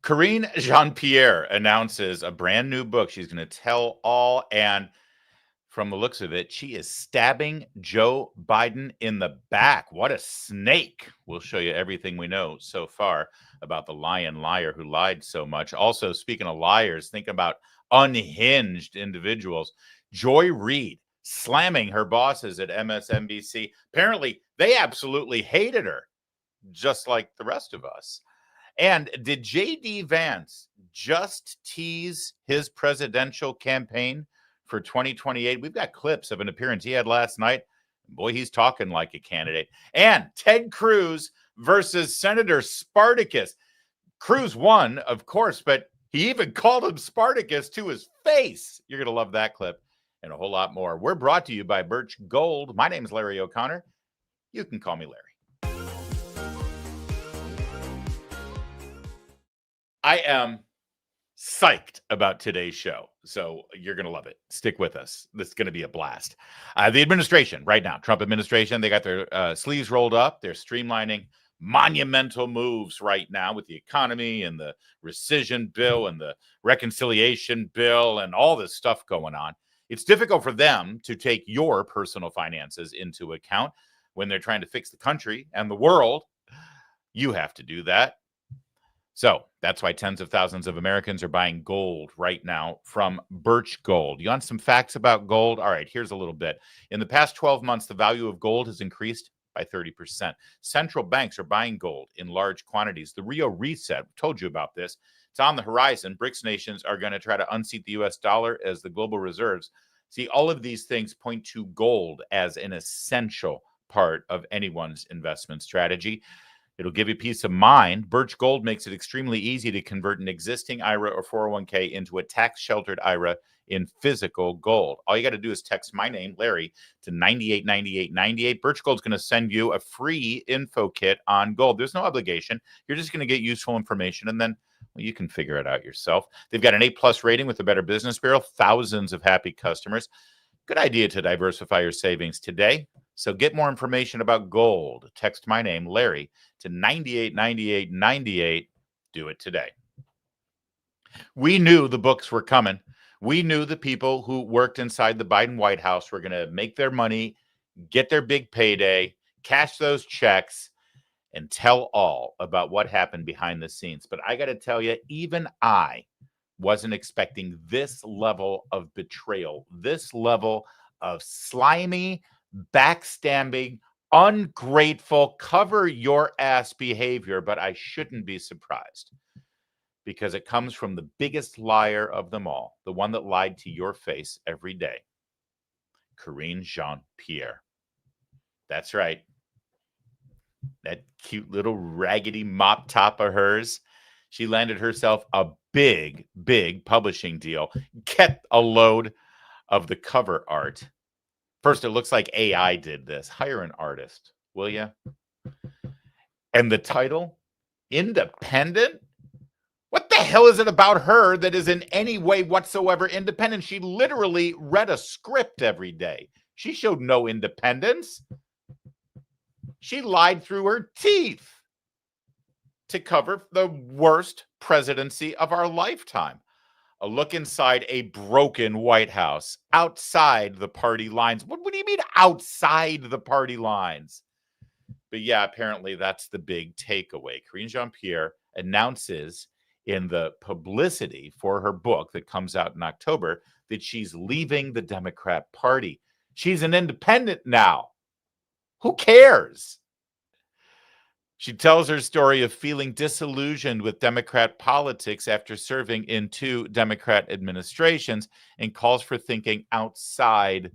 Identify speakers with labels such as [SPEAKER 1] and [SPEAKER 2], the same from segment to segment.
[SPEAKER 1] Karine Jean-Pierre announces a brand new book. She's going to tell all, and from the looks of it, she is stabbing Joe Biden in the back. What a snake. We'll show you everything we know so far about the lying liar who lied so much. Also, speaking of liars, think about unhinged individuals. Joy Reid slamming her bosses at MSNBC. Apparently, they absolutely hated her, just like the rest of us. And did J.D. Vance just tease his presidential campaign for 2028? We've got clips of an appearance he had last night. Boy, he's talking like a candidate. And Ted Cruz versus Senator Spartacus. Cruz won, of course, but he even called him Spartacus to his face. You're going to love that clip and a whole lot more. We're brought to you by Birch Gold. My name is Larry O'Connor. You can call me Larry. I am psyched about today's show, so you're going to love it. Stick with us. This is going to be a blast. The administration right now, Trump administration, they got their sleeves rolled up. They're streamlining monumental moves right now with the economy and the rescission bill and the reconciliation bill and all this stuff going on. It's difficult for them to take your personal finances into account when they're trying to fix the country and the world. You have to do that. So that's why tens of thousands of Americans are buying gold right now from Birch Gold. You want some facts about gold? All right, here's a little bit. In the past 12 months, the value of gold has increased by 30%. Central banks are buying gold in large quantities. The Rio Reset, we told you about this. It's on the horizon. BRICS nations are going to try to unseat the U.S. dollar as the global reserves. See, all of these things point to gold as an essential part of anyone's investment strategy. It'll give you peace of mind. Birch Gold makes it extremely easy to convert an existing IRA or 401k into a tax-sheltered IRA in physical gold. All you got to do is text my name, Larry, to 989898. Birch Gold's going to send you a free info kit on gold. There's no obligation. You're just going to get useful information, and then you can figure it out yourself. They've got an A+ rating with the Better Business Bureau, thousands of happy customers. Good idea to diversify your savings today. So get more information about gold. Text my name, Larry, to 989898. Do it today. We knew the books were coming. We knew the people who worked inside the Biden White House were going to make their money, get their big payday, cash those checks, and tell all about what happened behind the scenes. But I got to tell you, even I wasn't expecting this level of betrayal, this level of slimy, backstabbing, ungrateful, cover your ass behavior. But I shouldn't be surprised because it comes from the biggest liar of them all, the one that lied to your face every day, Karine Jean-Pierre. That's right. That cute little raggedy mop top of hers. She landed herself a big, big publishing deal. Get a load of the cover art. First, it looks like AI did this. Hire an artist, will you? And the title, Independent? What the hell is it about her that is in any way whatsoever independent? She literally read a script every day. She showed no independence. She lied through her teeth to cover the worst presidency of our lifetime. A look inside a broken White House, outside the party lines. What do you mean outside the party lines? But yeah, apparently that's the big takeaway. Karine Jean-Pierre announces in the publicity for her book that comes out in October that she's leaving the Democrat Party. She's an independent now. Who cares? She tells her story of feeling disillusioned with Democrat politics after serving in 2 Democrat administrations and calls for thinking outside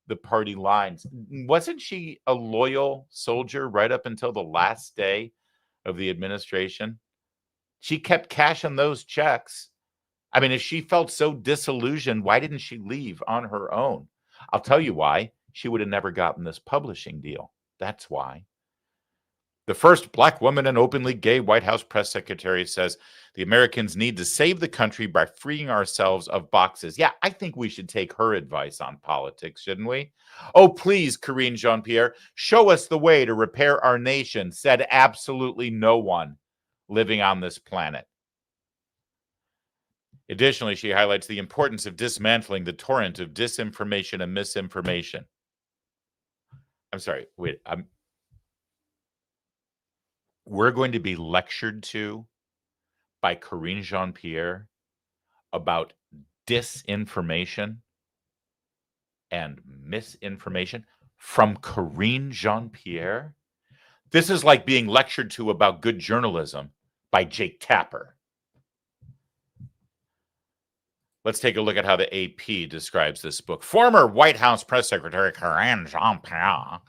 [SPEAKER 1] the party lines. Wasn't she a loyal soldier right up until the last day of the administration? She kept cashing those checks. I mean, if she felt so disillusioned, why didn't she leave on her own? I'll tell you why. She would have never gotten this publishing deal. That's why. The first Black woman and openly gay White House press secretary says the Americans need to save the country by freeing ourselves of boxes. Yeah, I think we should take her advice on politics, shouldn't we? Oh, please, Karine Jean-Pierre, show us the way to repair our nation, said absolutely no one living on this planet. Additionally, she highlights the importance of dismantling the torrent of disinformation and misinformation. I'm sorry, wait, we're going to be lectured to by Karine Jean-Pierre about disinformation and misinformation from Karine Jean-Pierre? This is like being lectured to about good journalism by Jake Tapper. Let's take a look at how the AP describes this book. Former White House Press Secretary Karine Jean-Pierre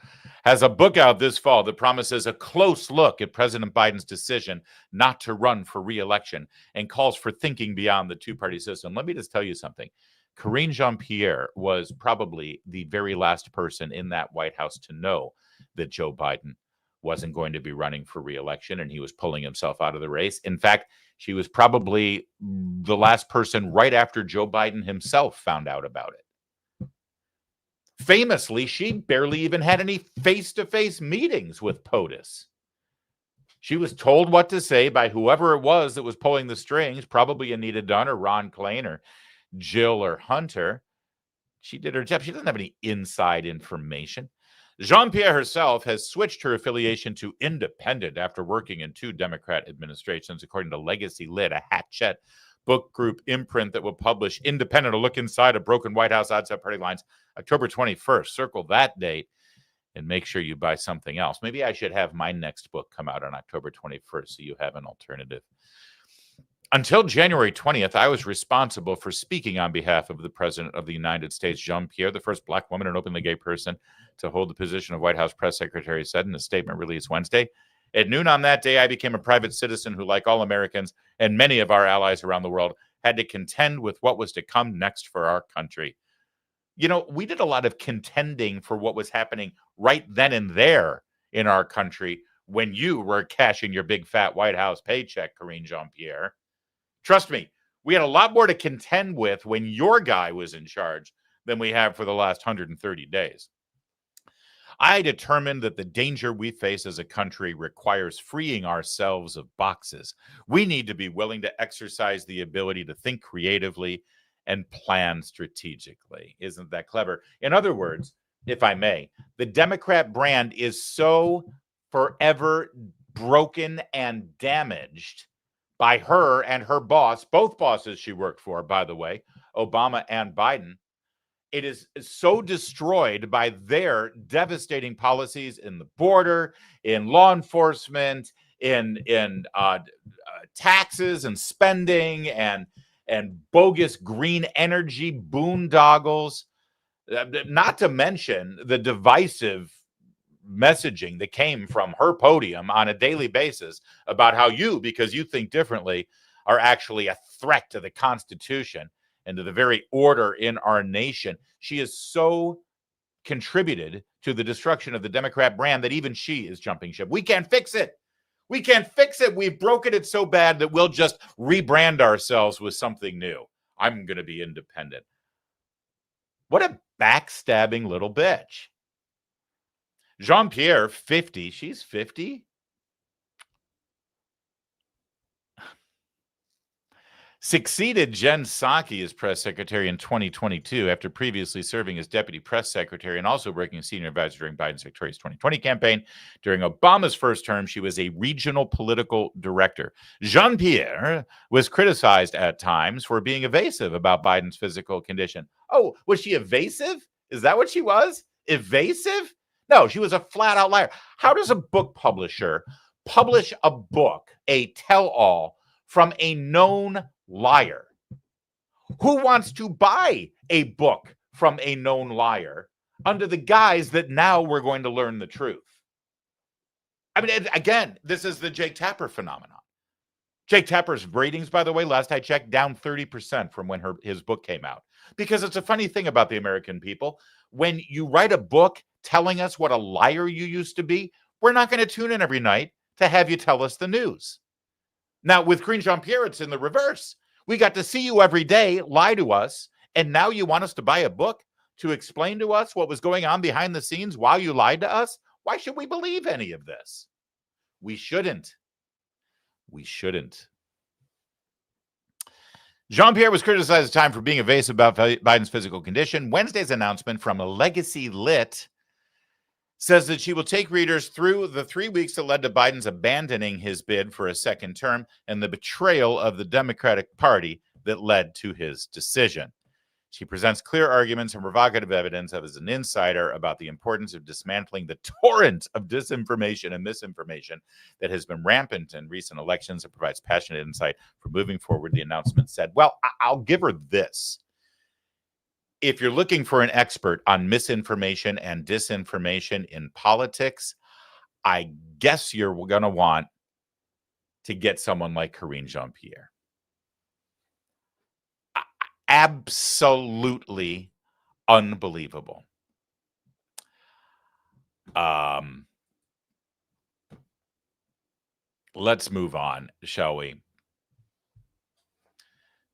[SPEAKER 1] has a book out this fall that promises a close look at President Biden's decision not to run for re-election and calls for thinking beyond the two-party system. Let me just tell you something. Karine Jean-Pierre was probably the very last person in that White House to know that Joe Biden wasn't going to be running for re-election and he was pulling himself out of the race. In fact, she was probably the last person right after Joe Biden himself found out about it. Famously, she barely even had any face-to-face meetings with POTUS. She was told what to say by whoever it was that was pulling the strings, probably Anita Dunn or Ron Klain or Jill or Hunter. She did her job. She doesn't have any inside information. Jean-Pierre herself has switched her affiliation to independent after working in 2 Democrat administrations, according to Legacy Lit, a Hatchet book group imprint that will publish Independent, a look inside a broken White House outside party lines, October 21st. Circle that date and make sure you buy something else. Maybe I should have my next book come out on October 21st so you have an alternative. Until January 20th, I was responsible for speaking on behalf of the President of the United States, Jean-Pierre, the first Black woman and openly gay person to hold the position of White House press secretary, said in a statement released Wednesday. At noon on that day, I became a private citizen who, like all Americans and many of our allies around the world, had to contend with what was to come next for our country. You know, we did a lot of contending for what was happening right then and there in our country when you were cashing your big fat White House paycheck, Karine Jean-Pierre. Trust me, we had a lot more to contend with when your guy was in charge than we have for the last 130 days. I determined that the danger we face as a country requires freeing ourselves of boxes. We need to be willing to exercise the ability to think creatively and plan strategically. Isn't that clever? In other words, if I may, the Democrat brand is so forever broken and damaged by her and her boss, both bosses she worked for, by the way, Obama and Biden. It is so destroyed by their devastating policies in the border, in law enforcement, in taxes and spending, and bogus green energy boondoggles, not to mention the divisive messaging that came from her podium on a daily basis about how you, because you think differently, are actually a threat to the Constitution and to the very order in our nation. She has so contributed to the destruction of the Democrat brand that even she is jumping ship. We can't fix it. We can't fix it. We've broken it so bad that we'll just rebrand ourselves with something new. I'm going to be independent. What a backstabbing little bitch. Jean-Pierre, 50. She's 50? Succeeded Jen Psaki as press secretary in 2022 after previously serving as deputy press secretary and also working as senior advisor during Biden's victorious 2020 campaign. During Obama's first term, she was a regional political director. Jean-Pierre was criticized at times for being evasive about Biden's physical condition. Oh, was she evasive? Is that what she was? Evasive? No, she was a flat-out liar. How does a book publisher publish a book, a tell-all, from a known liar? Who wants to buy a book from a known liar under the guise that now we're going to learn the truth? I mean, again, this is the Jake Tapper phenomenon. Jake Tapper's ratings, by the way, last I checked, down 30% from when his book came out. Because it's a funny thing about the American people. When you write a book telling us what a liar you used to be, we're not going to tune in every night to have you tell us the news. Now, with Karine Jean-Pierre, it's in the reverse. We got to see you every day, lie to us, and now you want us to buy a book to explain to us what was going on behind the scenes while you lied to us? Why should we believe any of this? We shouldn't. We shouldn't. Jean-Pierre was criticized at the time for being evasive about Biden's physical condition. Wednesday's announcement from a Legacy Lit says that she will take readers through the 3 weeks that led to Biden's abandoning his bid for a second term and the betrayal of the Democratic Party that led to his decision. She presents clear arguments and provocative evidence as an insider about the importance of dismantling the torrent of disinformation and misinformation that has been rampant in recent elections and provides passionate insight for moving forward, the announcement said. Well, I'll give her this. If you're looking for an expert on misinformation and disinformation in politics, I guess you're going to want to get someone like Karine Jean-Pierre. Absolutely unbelievable. Let's move on, shall we,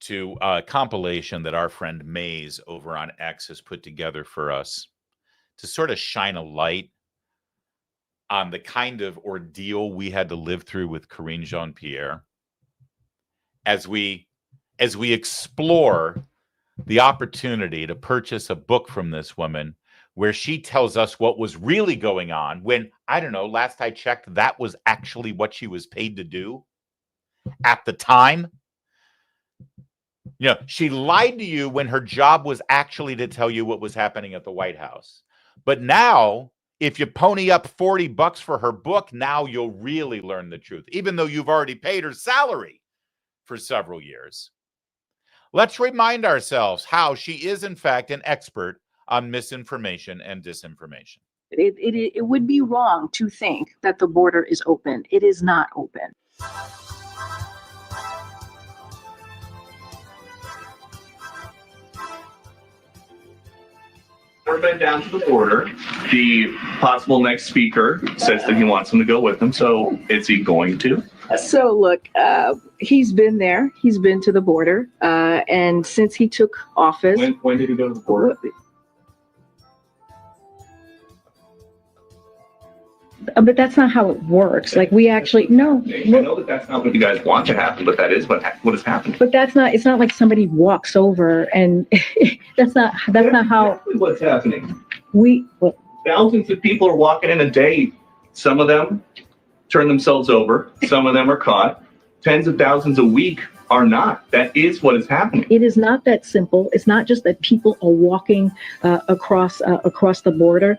[SPEAKER 1] to a compilation that our friend Maze over on X has put together for us to sort of shine a light on the kind of ordeal we had to live through with Karine Jean-Pierre as we explore the opportunity to purchase a book from this woman where she tells us what was really going on when, I don't know, last I checked, that was actually what she was paid to do at the time. You know, she lied to you when her job was actually to tell you what was happening at the White House. But now, if you pony up $40 for her book, now you'll really learn the truth, even though you've already paid her salary for several years. Let's remind ourselves how she is, in fact, an expert on misinformation and disinformation.
[SPEAKER 2] It would be wrong to think that the border is open. It is not open.
[SPEAKER 3] We're been down to the border. The possible next speaker says that he wants him to go with him. So is he going to?
[SPEAKER 2] So look, he's been there. He's been to the border. And since he took office.
[SPEAKER 3] When did he go to the border?
[SPEAKER 2] But that's not how it works. Like we actually, no.
[SPEAKER 3] I know that that's not what you guys want to happen, but that is what has happened.
[SPEAKER 2] But that's not, it's not like somebody walks over and that's not how.
[SPEAKER 3] Exactly what's happening.
[SPEAKER 2] Well,
[SPEAKER 3] Thousands of people are walking in a day. Some of them turn themselves over. Some of them are caught. Tens of thousands a week are not. That is what is happening.
[SPEAKER 2] It is not that simple. It's not just that people are walking across the border.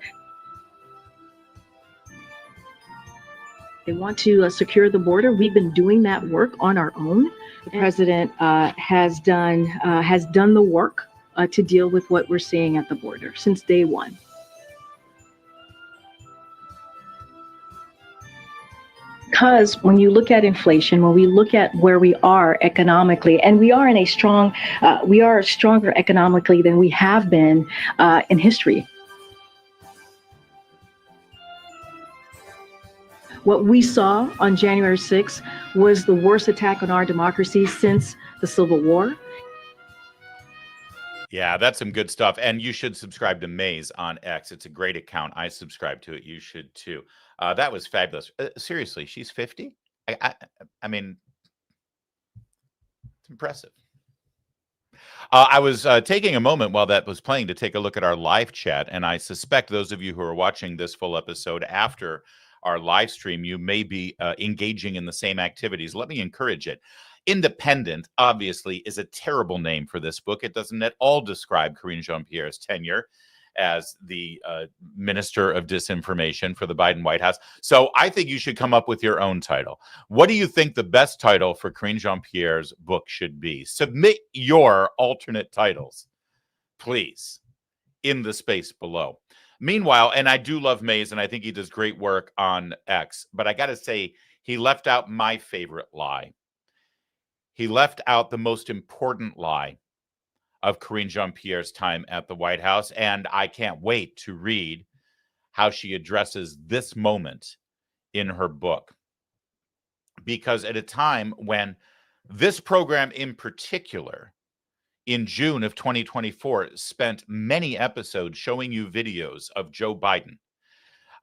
[SPEAKER 2] They want to secure the border. We've been doing that work on our own. The president has done the work to deal with what we're seeing at the border since day one. Because when you look at inflation, when we look at where we are economically, and we are stronger economically than we have been in history. What we saw on January 6th was the worst attack on our democracy since the Civil War.
[SPEAKER 1] Yeah, that's some good stuff. And you should subscribe to Maze on X. It's a great account. I subscribe to it. You should too. That was fabulous. Seriously, she's 50? I mean, it's impressive. I was taking a moment while that was playing to take a look at our live chat. And I suspect those of you who are watching this full episode after our live stream, you may be engaging in the same activities. Let me encourage it. Independent, obviously, is a terrible name for this book. It doesn't at all describe Karine Jean-Pierre's tenure as the Minister of Disinformation for the Biden White House. So I think you should come up with your own title. What do you think the best title for Karine Jean-Pierre's book should be? Submit your alternate titles, please, in the space below. Meanwhile, and I do love Maze, and I think he does great work on X, but I got to say, he left out my favorite lie. He left out the most important lie of Karine Jean-Pierre's time at the White House, and I can't wait to read how she addresses this moment in her book. Because at a time when this program in particular, in June of 2024, spent many episodes showing you videos of Joe Biden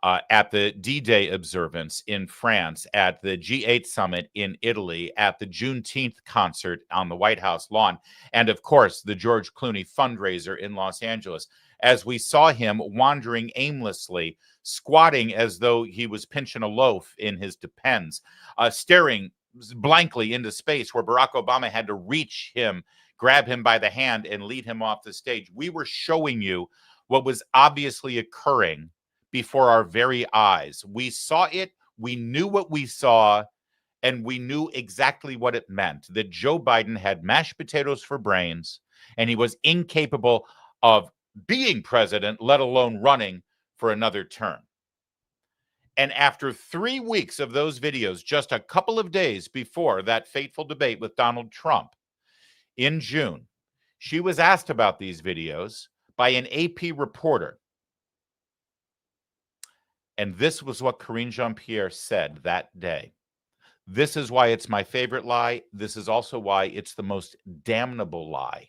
[SPEAKER 1] at the D-Day observance in France, at the G8 summit in Italy, at the Juneteenth concert on the White House lawn, and of course, the George Clooney fundraiser in Los Angeles, as we saw him wandering aimlessly, squatting as though he was pinching a loaf in his Depends, staring blankly into space where Barack Obama had to reach him, grab him by the hand, and lead him off the stage. We were showing you what was obviously occurring before our very eyes. We saw it, we knew what we saw, and we knew exactly what it meant, that Joe Biden had mashed potatoes for brains, and he was incapable of being president, let alone running for another term. And after 3 weeks of those videos, just a couple of days before that fateful debate with Donald Trump in June, she was asked about these videos by an AP reporter. And this was what Karine Jean-Pierre said that day. This is why it's my favorite lie. This is also why it's the most damnable lie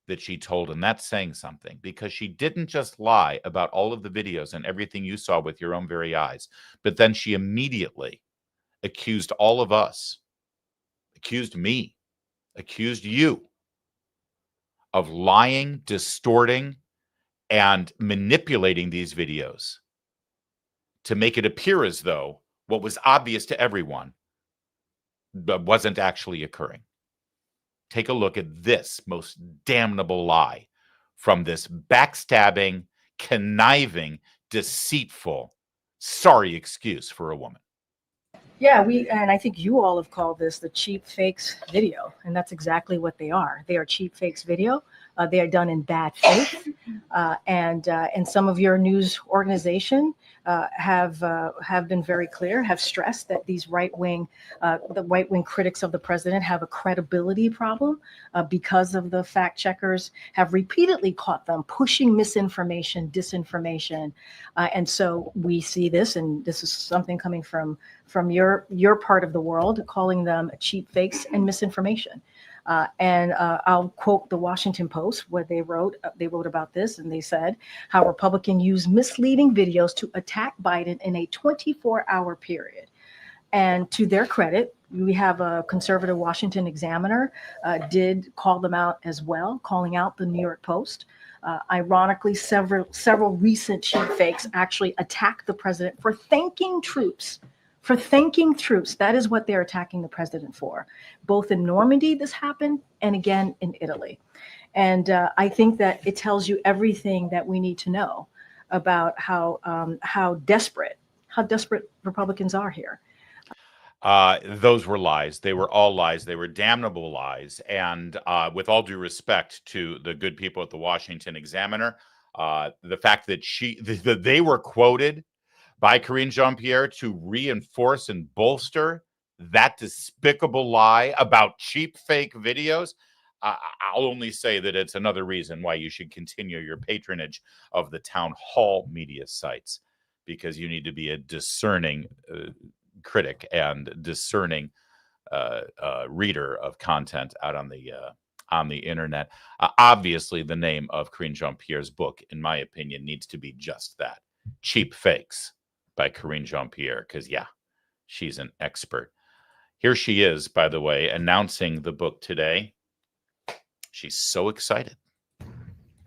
[SPEAKER 1] that she told. And that's saying something, because she didn't just lie about all of the videos and everything you saw with your own very eyes, but then she immediately accused all of us, accused me, accused you of lying, distorting, and manipulating these videos to make it appear as though what was obvious to everyone but wasn't actually occurring. Take a look at this most damnable lie from this backstabbing, conniving, deceitful, sorry excuse for a woman.
[SPEAKER 2] Yeah, and I think you all have called this the cheap fakes video, and that's exactly what they are. They are cheap fakes video. They are done in bad faith, and some of your news organization have been very clear, have stressed that these the right wing critics of the president have a credibility problem because of the fact checkers have repeatedly caught them pushing misinformation, disinformation, and so we see this, and this is something coming from your part of the world, calling them cheap fakes and misinformation. And I'll quote the Washington Post, where they wrote about this, and they said how Republicans use misleading videos to attack Biden in a 24-hour period. And to their credit, we have a conservative Washington Examiner did call them out as well, calling out the New York Post. Ironically, several recent cheap fakes actually attacked the president for thanking troops. That is what they're attacking the president for. Both in Normandy, this happened, and again in Italy. And I think that it tells you everything that we need to know about how desperate Republicans are here.
[SPEAKER 1] Those were lies. They were all lies. They were damnable lies. And with all due respect to the good people at the Washington Examiner, the fact that they were quoted by Karine Jean-Pierre to reinforce and bolster that despicable lie about cheap fake videos, I'll only say that it's another reason why you should continue your patronage of the town hall media sites, because you need to be a discerning critic and discerning reader of content out on the internet. Obviously, the name of Karine Jean-Pierre's book, in my opinion, needs to be just that: Cheap Fakes by Karine Jean-Pierre, because yeah, she's an expert. Here she is, by the way, announcing the book today. She's so excited.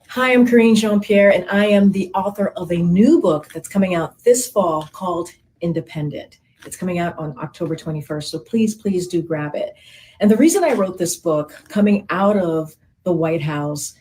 [SPEAKER 4] Hi, I'm Karine Jean-Pierre, and I am the author of a new book that's coming out this fall called Independent. It's coming out on October 21st, so please do grab it. And the reason I wrote this book, coming out of the White House,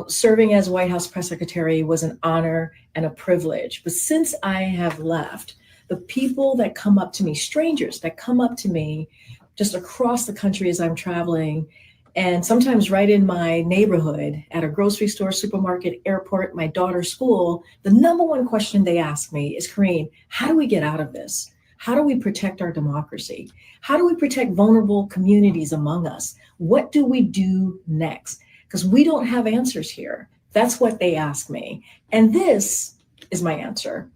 [SPEAKER 4] serving as White House press secretary was an honor and a privilege. But since I have left, the people that come up to me, strangers that come up to me just across the country as I'm traveling, and sometimes right in my neighborhood, at a grocery store, supermarket, airport, my daughter's school, the number one question they ask me is, Karine, how do we get out of this? How do we protect our democracy? How do we protect vulnerable communities among us? What do we do next? Because we don't have answers here. That's what they ask me. And this is my answer.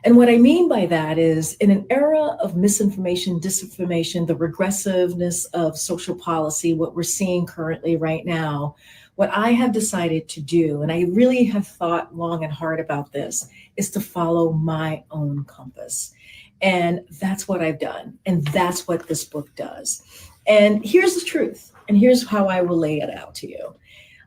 [SPEAKER 4] And what I mean by that is, in an era of misinformation, disinformation, the regressiveness of social policy, what we're seeing currently right now, what I have decided to do, and I really have thought long and hard about this, is to follow my own compass. And that's what I've done. And that's what this book does. And here's the truth. And here's how I will lay it out to you.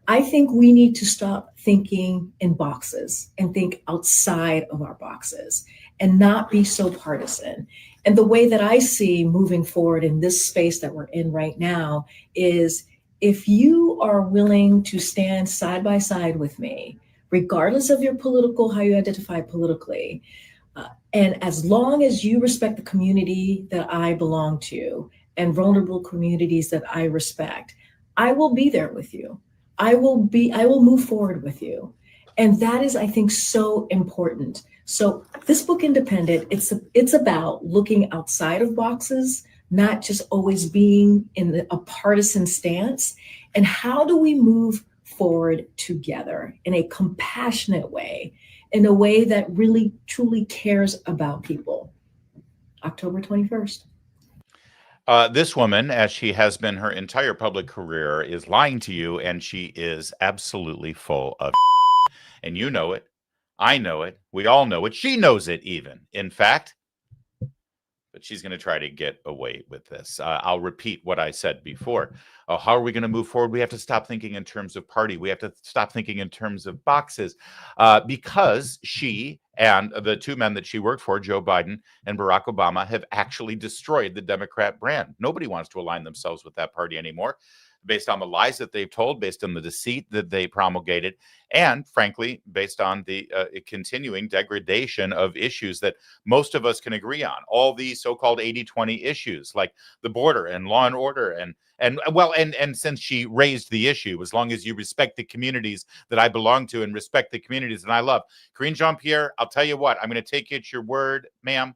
[SPEAKER 4] I think we need to stop thinking in boxes and think outside of our boxes and not be so partisan. And the way that I see moving forward in this space that we're in right now is, if you are willing to stand side by side with me, regardless of your political, how you identify politically, and as long as you respect the community that I belong to and vulnerable communities that I respect, I will be there with you. I will move forward with you. And that is, I think, so important. So this book, Independent, it's about looking outside of boxes, not just always being in a partisan stance. And how do we move forward together in a compassionate way, in a way that really, truly cares about people? October 21st.
[SPEAKER 1] This woman, as she has been her entire public career, is lying to you, and she is absolutely full of and you know it. I know it. We all know it. She knows it even, in fact. But she's going to try to get away with this. I'll repeat what I said before. How are we going to move forward? We have to stop thinking in terms of party. We have to stop thinking in terms of boxes, because she and the two men that she worked for, Joe Biden and Barack Obama, have actually destroyed the Democrat brand. Nobody wants to align themselves with that party anymore, based on the lies that they've told, based on the deceit that they promulgated, and frankly, based on the continuing degradation of issues that most of us can agree on. All these so-called 80-20 issues, like the border and law and order, and since she raised the issue, as long as you respect the communities that I belong to and respect the communities that I love. Karine Jean-Pierre, I'll tell you what, I'm going to take you at your word, ma'am.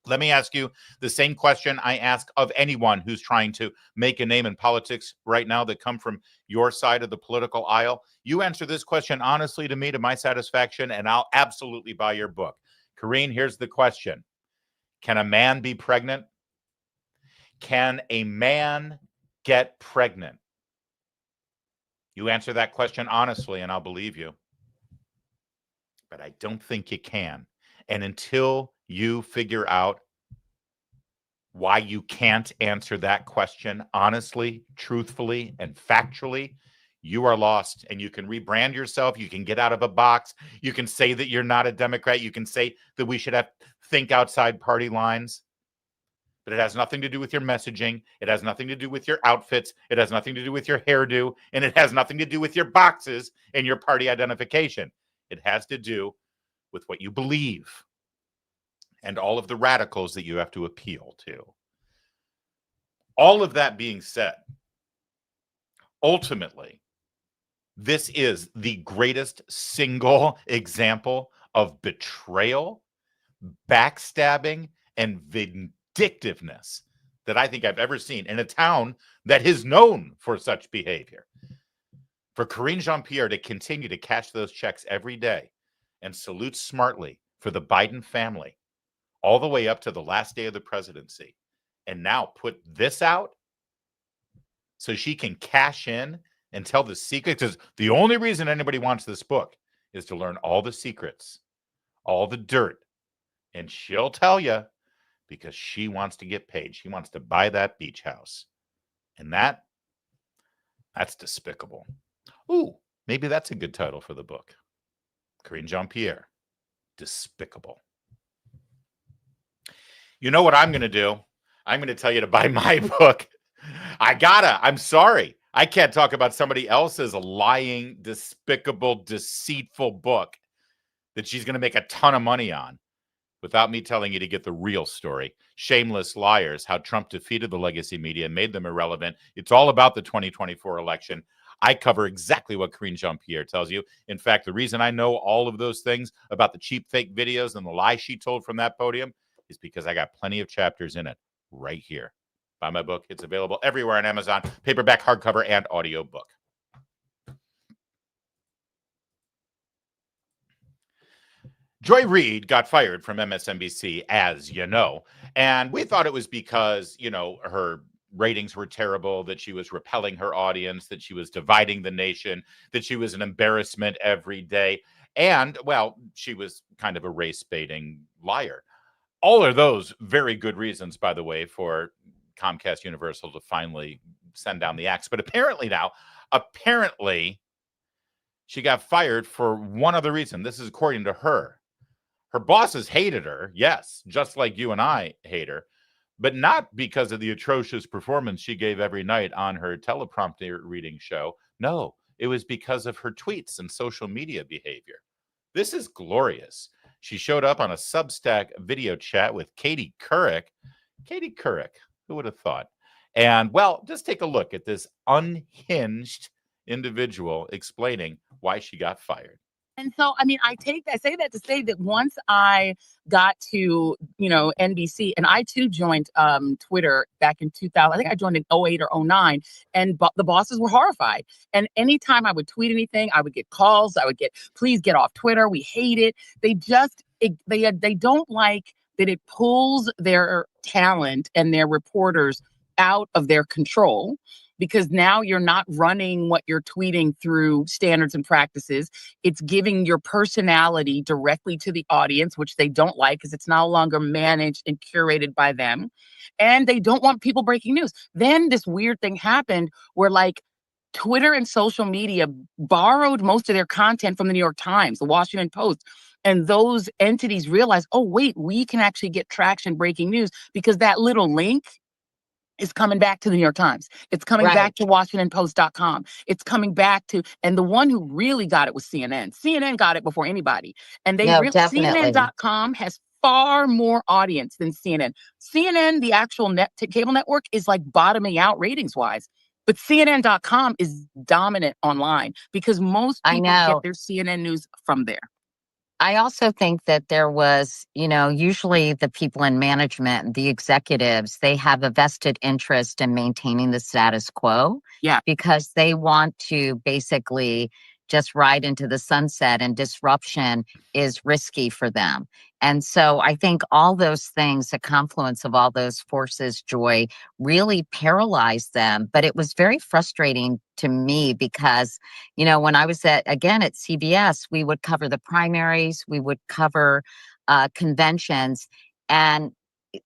[SPEAKER 1] Let me ask you the same question I ask of anyone who's trying to make a name in politics right now that come from your side of the political aisle. You answer this question honestly to me, to my satisfaction, and I'll absolutely buy your book. Karine, here's the question. Can a man be pregnant? Can a man get pregnant? You answer that question honestly, and I'll believe you. But I don't think you can. And until you figure out why you can't answer that question honestly, truthfully, and factually, you are lost. And you can rebrand yourself. You can get out of a box. You can say that you're not a Democrat. You can say that we should have think outside party lines. But it has nothing to do with your messaging. It has nothing to do with your outfits. It has nothing to do with your hairdo. And it has nothing to do with your boxes and your party identification. It has to do with what you believe and all of the radicals that you have to appeal to. All of that being said, ultimately, this is the greatest single example of betrayal, backstabbing, and vindictiveness that I think I've ever seen in a town that is known for such behavior. For Karine Jean-Pierre to continue to cash those checks every day and salute smartly for the Biden family all the way up to the last day of the presidency, and now put this out so she can cash in and tell the secrets. Because the only reason anybody wants this book is to learn all the secrets, all the dirt. And she'll tell you because she wants to get paid. She wants to buy that beach house. And that's despicable. Ooh, maybe that's a good title for the book. Karine Jean-Pierre, Despicable. You know what I'm going to do? I'm going to tell you to buy my book. I'm sorry. I can't talk about somebody else's lying, despicable, deceitful book that she's going to make a ton of money on without me telling you to get the real story. Shameless Liars, how Trump defeated the legacy media and made them irrelevant. It's all about the 2024 election. I cover exactly what Karine Jean-Pierre tells you. In fact, the reason I know all of those things about the cheap fake videos and the lies she told from that podium is because I got plenty of chapters in it right here. Buy my book. It's available everywhere on Amazon, paperback, hardcover, and audiobook. Joy Reid got fired from MSNBC, as you know, and we thought it was because, her ratings were terrible, that she was repelling her audience, that she was dividing the nation, that she was an embarrassment every day. And, well, she was kind of a race-baiting liar. All of those very good reasons, by the way, for Comcast Universal to finally send down the axe. But apparently she got fired for one other reason. This is according to her. Her bosses hated her, yes, just like you and I hate her, but not because of the atrocious performance she gave every night on her teleprompter reading show. No, it was because of her tweets and social media behavior. This is glorious. She showed up on a Substack video chat with Katie Couric. Katie Couric, who would have thought? And, well, just take a look at this unhinged individual explaining why she got fired.
[SPEAKER 5] And so, I mean, I say that to say that once I got to, NBC, and I too joined Twitter back in 2000. I think I joined in 08 or 09, and the bosses were horrified. And anytime I would tweet anything, I would get calls. I would get, please get off Twitter. We hate it. They don't like that it pulls their talent and their reporters out of their control, because now you're not running what you're tweeting through standards and practices. It's giving your personality directly to the audience, which they don't like because it's no longer managed and curated by them. And they don't want people breaking news. Then this weird thing happened where Twitter and social media borrowed most of their content from the New York Times, the Washington Post. And those entities realized, oh, wait, we can actually get traction breaking news because that little link is coming back to the New York Times. It's coming back to WashingtonPost.com. It's coming back to, and the one who really got it was CNN. CNN got it before anybody. And CNN.com has far more audience than CNN. CNN, the actual cable network, is bottoming out ratings wise. But CNN.com is dominant online because most people get their CNN news from there.
[SPEAKER 6] I also think that there was, usually the people in management, the executives, they have a vested interest in maintaining the status quo.
[SPEAKER 5] Yeah.
[SPEAKER 6] Because they want to basically just ride into the sunset, and disruption is risky for them. And so I think all those things, the confluence of all those forces, Joy, really paralyzed them. But it was very frustrating to me because, when I was at CBS, we would cover the primaries, we would cover conventions, and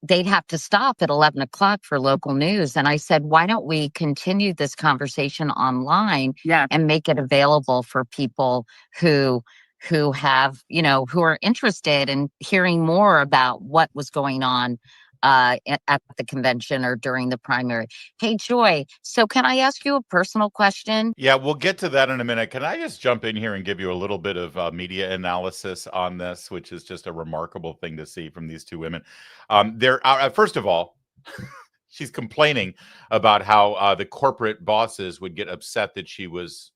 [SPEAKER 6] they'd have to stop at 11 o'clock for local news. And I said, why don't we continue this conversation online and make it available for people who have, who are interested in hearing more about what was going on at the convention or during the primary. Hey, Joy, so can I ask you a personal question?
[SPEAKER 1] Yeah, we'll get to that in a minute. Can I just jump in here and give you a little bit of media analysis on this, which is just a remarkable thing to see from these two women. First of all, she's complaining about how the corporate bosses would get upset that she was,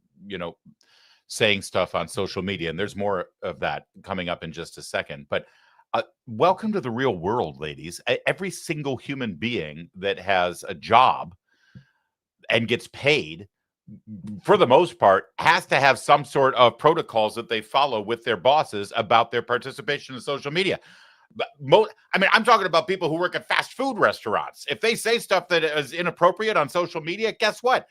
[SPEAKER 1] saying stuff on social media. And there's more of that coming up in just a second. But welcome to the real world, ladies. Every single human being that has a job and gets paid, for the most part, has to have some sort of protocols that they follow with their bosses about their participation in social media. I'm talking about people who work at fast food restaurants. If they say stuff that is inappropriate on social media, guess what?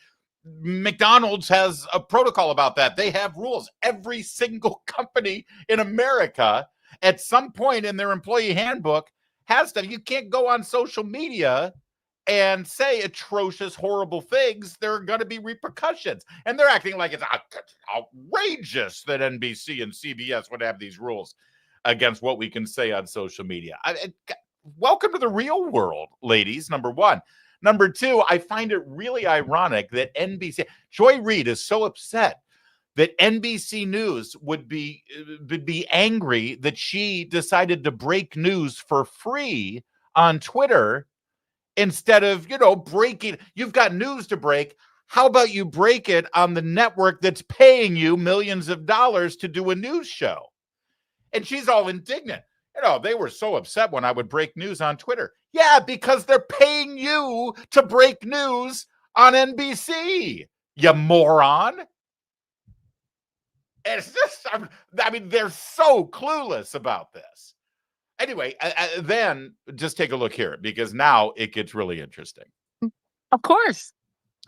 [SPEAKER 1] McDonald's has a protocol about that. They have rules. Every single company in America at some point in their employee handbook has stuff. You can't go on social media and say atrocious, horrible things. There are going to be repercussions. And they're acting like it's outrageous that NBC and CBS would have these rules against what we can say on social media. Welcome to the real world, ladies, number one. Number two, I find it really ironic that Joy Reid is so upset that NBC News would be angry that she decided to break news for free on Twitter instead of, breaking. You've got news to break. How about you break it on the network that's paying you millions of dollars to do a news show? And she's all indignant. They were so upset when I would break news on Twitter. Yeah, because they're paying you to break news on NBC, you moron. And it's just, I mean, they're so clueless about this. Anyway, then just take a look here, because now it gets really interesting.
[SPEAKER 5] Of course.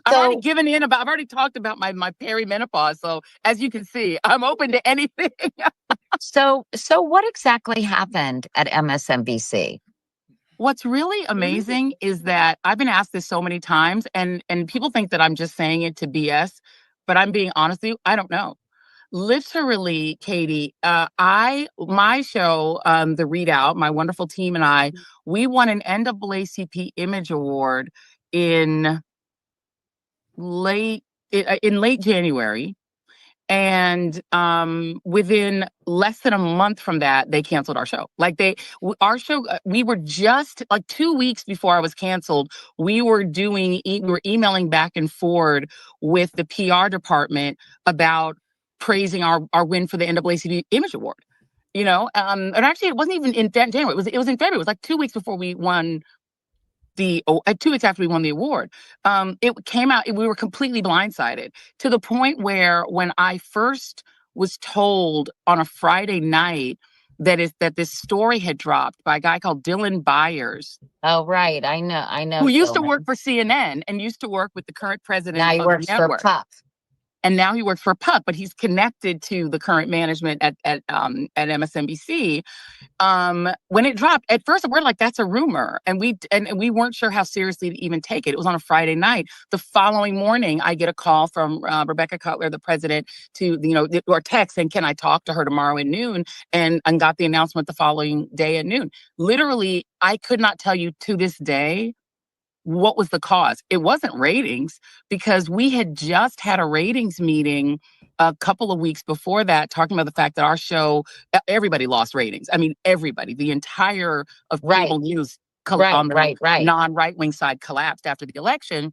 [SPEAKER 5] I've already
[SPEAKER 6] So,
[SPEAKER 5] given in about, I've already talked about my perimenopause. So as you can see, I'm open to anything.
[SPEAKER 6] so what exactly happened at MSNBC?
[SPEAKER 5] What's really amazing is that I've been asked this so many times, and people think that I'm just saying it to BS, but I'm being honest with you, I don't know. Literally, Katie, my show, The Readout, my wonderful team and I, we won an NAACP Image Award in late January. And within less than a month from that, they canceled our show. Like our show, we were just like 2 weeks before I was canceled. We were emailing back and forward with the PR department about praising our win for the NAACP Image Award. And actually, it wasn't even in January. It was in February. It was like 2 weeks before we won 2 weeks after we won the award. It came out, we were completely blindsided, to the point where when I first was told on a Friday night that this story had dropped by a guy called Dylan Byers.
[SPEAKER 6] Oh, right. I know.
[SPEAKER 5] Who used to
[SPEAKER 6] Dylan.
[SPEAKER 5] work for CNN and used to work with the current president
[SPEAKER 6] Now he
[SPEAKER 5] of the
[SPEAKER 6] works for
[SPEAKER 5] network.
[SPEAKER 6] Puff.
[SPEAKER 5] And now he works for Puck, but he's connected to the current management at MSNBC. When it dropped, at first we're like, that's a rumor, and we weren't sure how seriously to even take it. It was on a Friday night. The following morning, I get a call from Rebecca Cutler, the president, or text saying, "Can I talk to her tomorrow at noon?" And got the announcement the following day at noon. Literally, I could not tell you to this day what was the cause. It wasn't ratings, because we had just had a ratings meeting a couple of weeks before that, talking about the fact that our show, everybody lost ratings. I mean, everybody, the entire of cable news on the non-right-wing side collapsed after the election.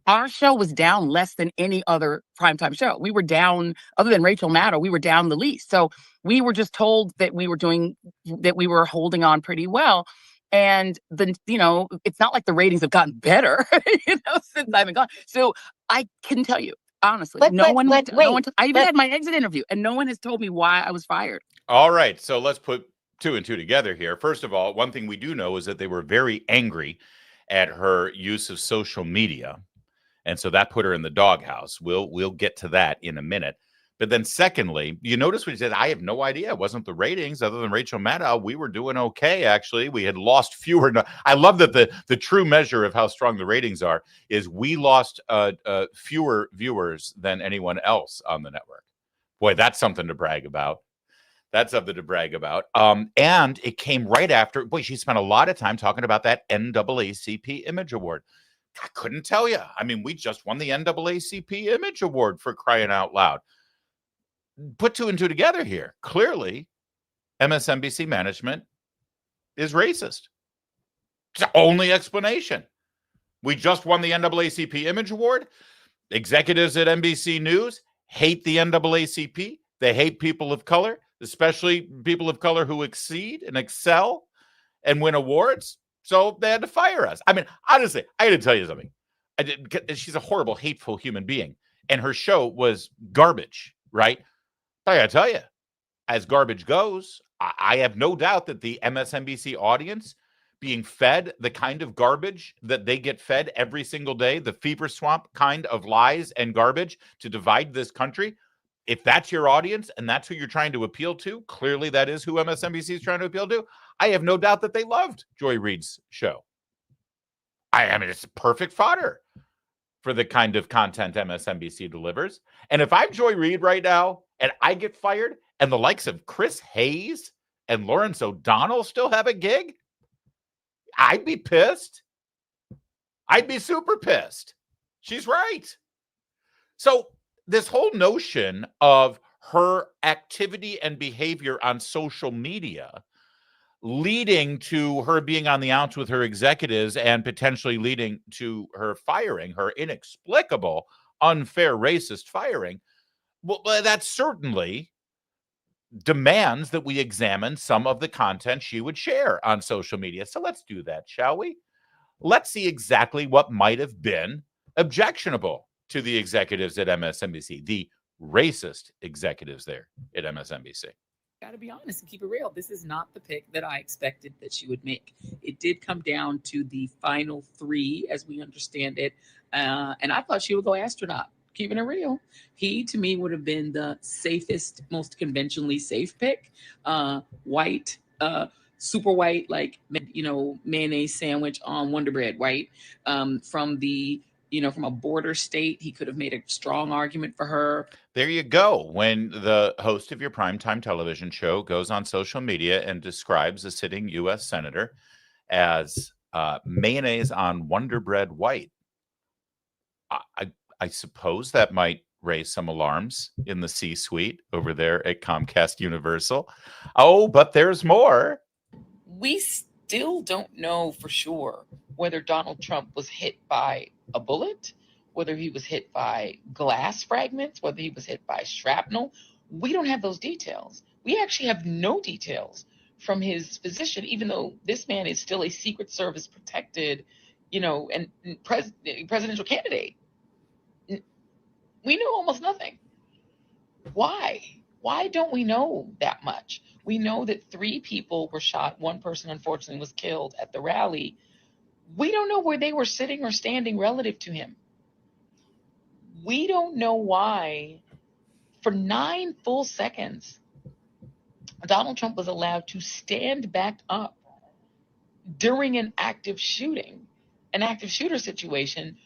[SPEAKER 5] Our show was down less than any other primetime show. We were down, other than Rachel Maddow, we were down the least. So we were just told that we were holding on pretty well. And it's not like the ratings have gotten better, since I've been gone. So I can tell you, honestly, I even had my exit interview, and no one has told me why I was fired.
[SPEAKER 1] All right. So let's put 2 and 2 together here. First of all, one thing we do know is that they were very angry at her use of social media. And so that put her in the doghouse. We'll get to that in a minute. But then secondly, you notice what he said, I have no idea. It wasn't the ratings. Other than Rachel Maddow, we were doing okay, actually. We had lost fewer. I love that the true measure of how strong the ratings are is we lost fewer viewers than anyone else on the network. Boy, that's something to brag about. And it came right after. Boy, she spent a lot of time talking about that NAACP Image Award. I couldn't tell you. I mean, we just won the NAACP Image Award, for crying out loud. Put 2 and 2 together here. Clearly, MSNBC management is racist. It's the only explanation. We just won the NAACP Image Award. Executives at NBC News hate the NAACP. They hate people of color, especially people of color who exceed and excel and win awards. So they had to fire us. I mean, honestly, I got to tell you something. She's a horrible, hateful human being. And her show was garbage, right? I got to tell you, as garbage goes, I have no doubt that the MSNBC audience being fed the kind of garbage that they get fed every single day, the fever swamp kind of lies and garbage to divide this country, if that's your audience and that's who you're trying to appeal to, clearly that is who MSNBC is trying to appeal to. I have no doubt that they loved Joy Reid's show. I mean, it's perfect fodder for the kind of content MSNBC delivers. And if I'm Joy Reid right now and I get fired and the likes of Chris Hayes and Lawrence O'Donnell still have a gig, I'd be pissed. I'd be super pissed. She's right. So this whole notion of her activity and behavior on social media leading to her being on the outs with her executives and potentially leading to her firing, her inexplicable, unfair, racist firing, well, that certainly demands that we examine some of the content she would share on social media. So let's do that, shall we? Let's see exactly what might have been objectionable to the executives at MSNBC, the racist executives there at MSNBC.
[SPEAKER 5] Got to be honest and keep it real. This is not the pick that I expected that she would make. It did come down to the final three, as we understand it. And I thought she would go astronaut. Keeping it real. He, to me, would have been the safest, most conventionally safe pick. White, super white, like, mayonnaise sandwich on Wonder Bread, right? From a border state, he could have made a strong argument for her.
[SPEAKER 1] There you go. When the host of your primetime television show goes on social media and describes a sitting U.S. senator as mayonnaise on Wonder Bread white, I suppose that might raise some alarms in the C-suite over there at Comcast Universal. Oh, but there's more.
[SPEAKER 5] We still don't know for sure whether Donald Trump was hit by a bullet, whether he was hit by glass fragments, whether he was hit by shrapnel. We don't have those details. We actually have no details from his physician, even though this man is still a Secret Service protected, and presidential candidate. We know almost nothing. Why? Why don't we know that much? We know that 3 people were shot. 1 person, unfortunately, was killed at the rally. We don't know where they were sitting or standing relative to him. We don't know why, for 9 full seconds, Donald Trump was allowed to stand back up during an active shooter situation,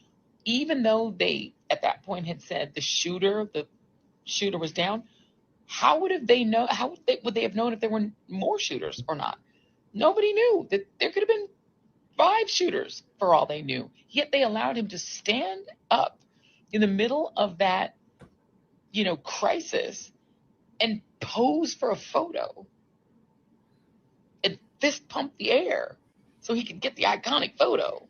[SPEAKER 5] even though they, at that point, had said the shooter was down. How would they have known if there were more shooters or not? Nobody knew. That there could have been 5 shooters for all they knew. Yet they allowed him to stand up in the middle of that, crisis and pose for a photo and fist pump the air so he could get the iconic photo.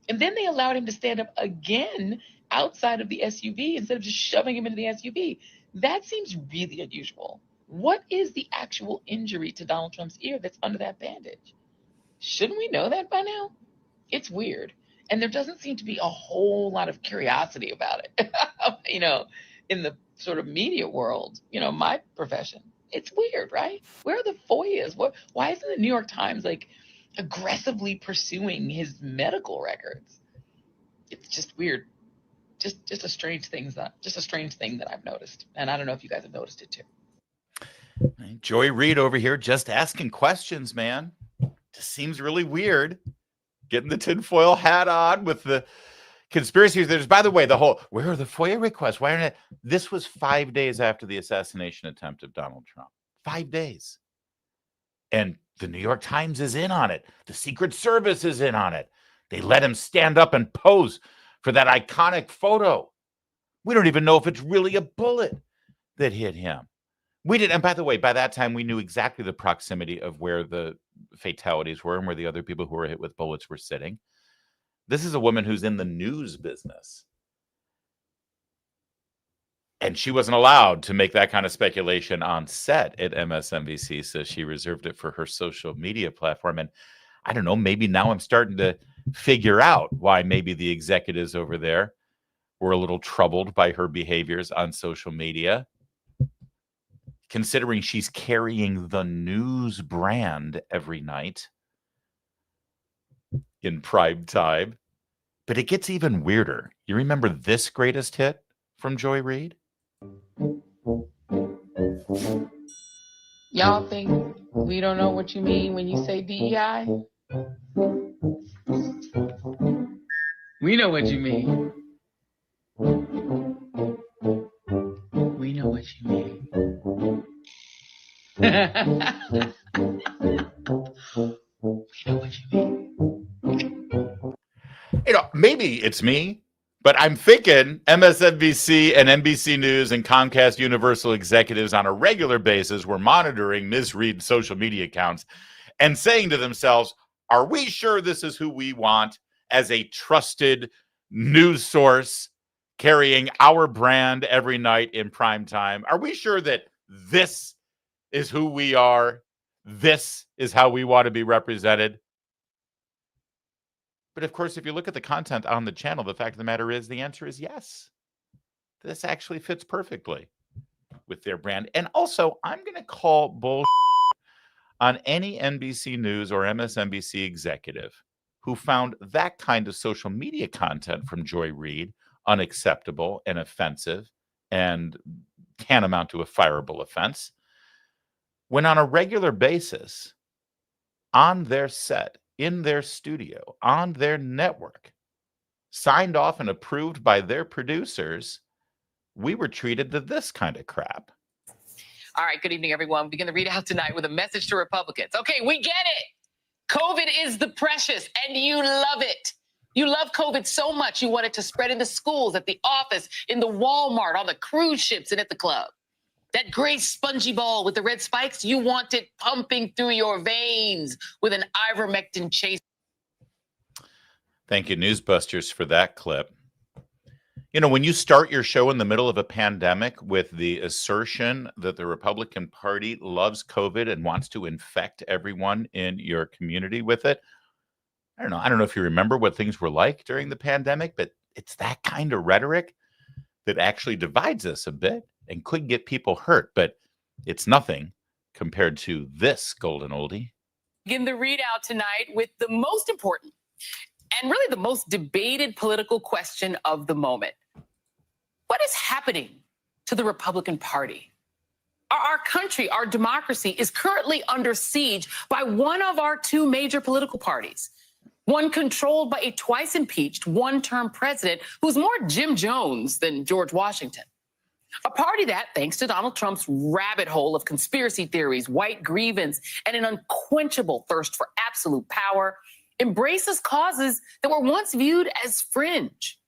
[SPEAKER 5] And then they allowed him to stand up again outside of the SUV instead of just shoving him into the SUV. That seems really unusual. What is the actual injury to Donald Trump's ear that's under that bandage? Shouldn't we know that by now? It's weird. And there doesn't seem to be a whole lot of curiosity about it, in the sort of media world, my profession. It's weird, right? Where are the FOIAs? Why isn't the New York Times aggressively pursuing his medical records? It's just weird. Just a strange thing that I've noticed. And I don't know if you guys have noticed it too.
[SPEAKER 1] Joy Reid over here just asking questions, man. Just seems really weird. Getting the tinfoil hat on with the conspiracy theories. By the way, where are the FOIA requests? Why aren't it? This was 5 days after the assassination attempt of Donald Trump. 5 days. And the New York Times is in on it. The Secret Service is in on it. They let him stand up and pose for that iconic photo. We don't even know if it's really a bullet that hit him. We did. And by the way, by that time, we knew exactly the proximity of where the fatalities were and where the other people who were hit with bullets were sitting. This is a woman who's in the news business. And she wasn't allowed to make that kind of speculation on set at MSNBC, so she reserved it for her social media platform. And I don't know, maybe now I'm starting to figure out why maybe the executives over there were a little troubled by her behaviors on social media, considering she's carrying the news brand every night in prime time. But it gets even weirder. You remember this greatest hit from Joy Reid?
[SPEAKER 5] Y'all think we don't know what you mean when you say DEI? We know what you mean. We know what you mean. We know what you mean.
[SPEAKER 1] Maybe it's me, but I'm thinking MSNBC and NBC News and Comcast Universal executives on a regular basis were monitoring Ms. Reid's social media accounts and saying to themselves, are we sure this is who we want as a trusted news source carrying our brand every night in prime time? Are we sure that this is who we are? This is how we want to be represented? But of course, if you look at the content on the channel, the fact of the matter is the answer is yes. This actually fits perfectly. with their brand. And also, I'm going to call bull on any NBC News or MSNBC executive who found that kind of social media content from Joy Reid unacceptable and offensive and tantamount to a fireable offense, when on a regular basis, on their set, in their studio, on their network, signed off and approved by their producers, we were treated to this kind of crap.
[SPEAKER 5] All right, good evening, everyone. We're going to read out tonight with a message to Republicans. Okay, we get it. COVID is the precious, and you love it. You love COVID so much, you want it to spread in the schools, at the office, in the Walmart, on the cruise ships, and at the club. That gray spongy ball with the red spikes, you want it pumping through your veins with an ivermectin chase.
[SPEAKER 1] Thank you, Newsbusters, for that clip. You know, when you start your show in the middle of a pandemic with the assertion that the Republican Party loves COVID and wants to infect everyone in your community with it, I don't know if you remember what things were like during the pandemic, but it's that kind of rhetoric that actually divides us a bit and could get people hurt, but it's nothing compared to this golden oldie.
[SPEAKER 5] Begin the readout tonight with the most important and really the most debated political question of the moment. What is happening to the Republican Party? Our country, our democracy is currently under siege by one of our two major political parties, one controlled by a twice impeached one-term president who's more Jim Jones than George Washington. A party that, thanks to Donald Trump's rabbit hole of conspiracy theories, white grievance, and an unquenchable thirst for absolute power, embraces causes that were once viewed as fringe.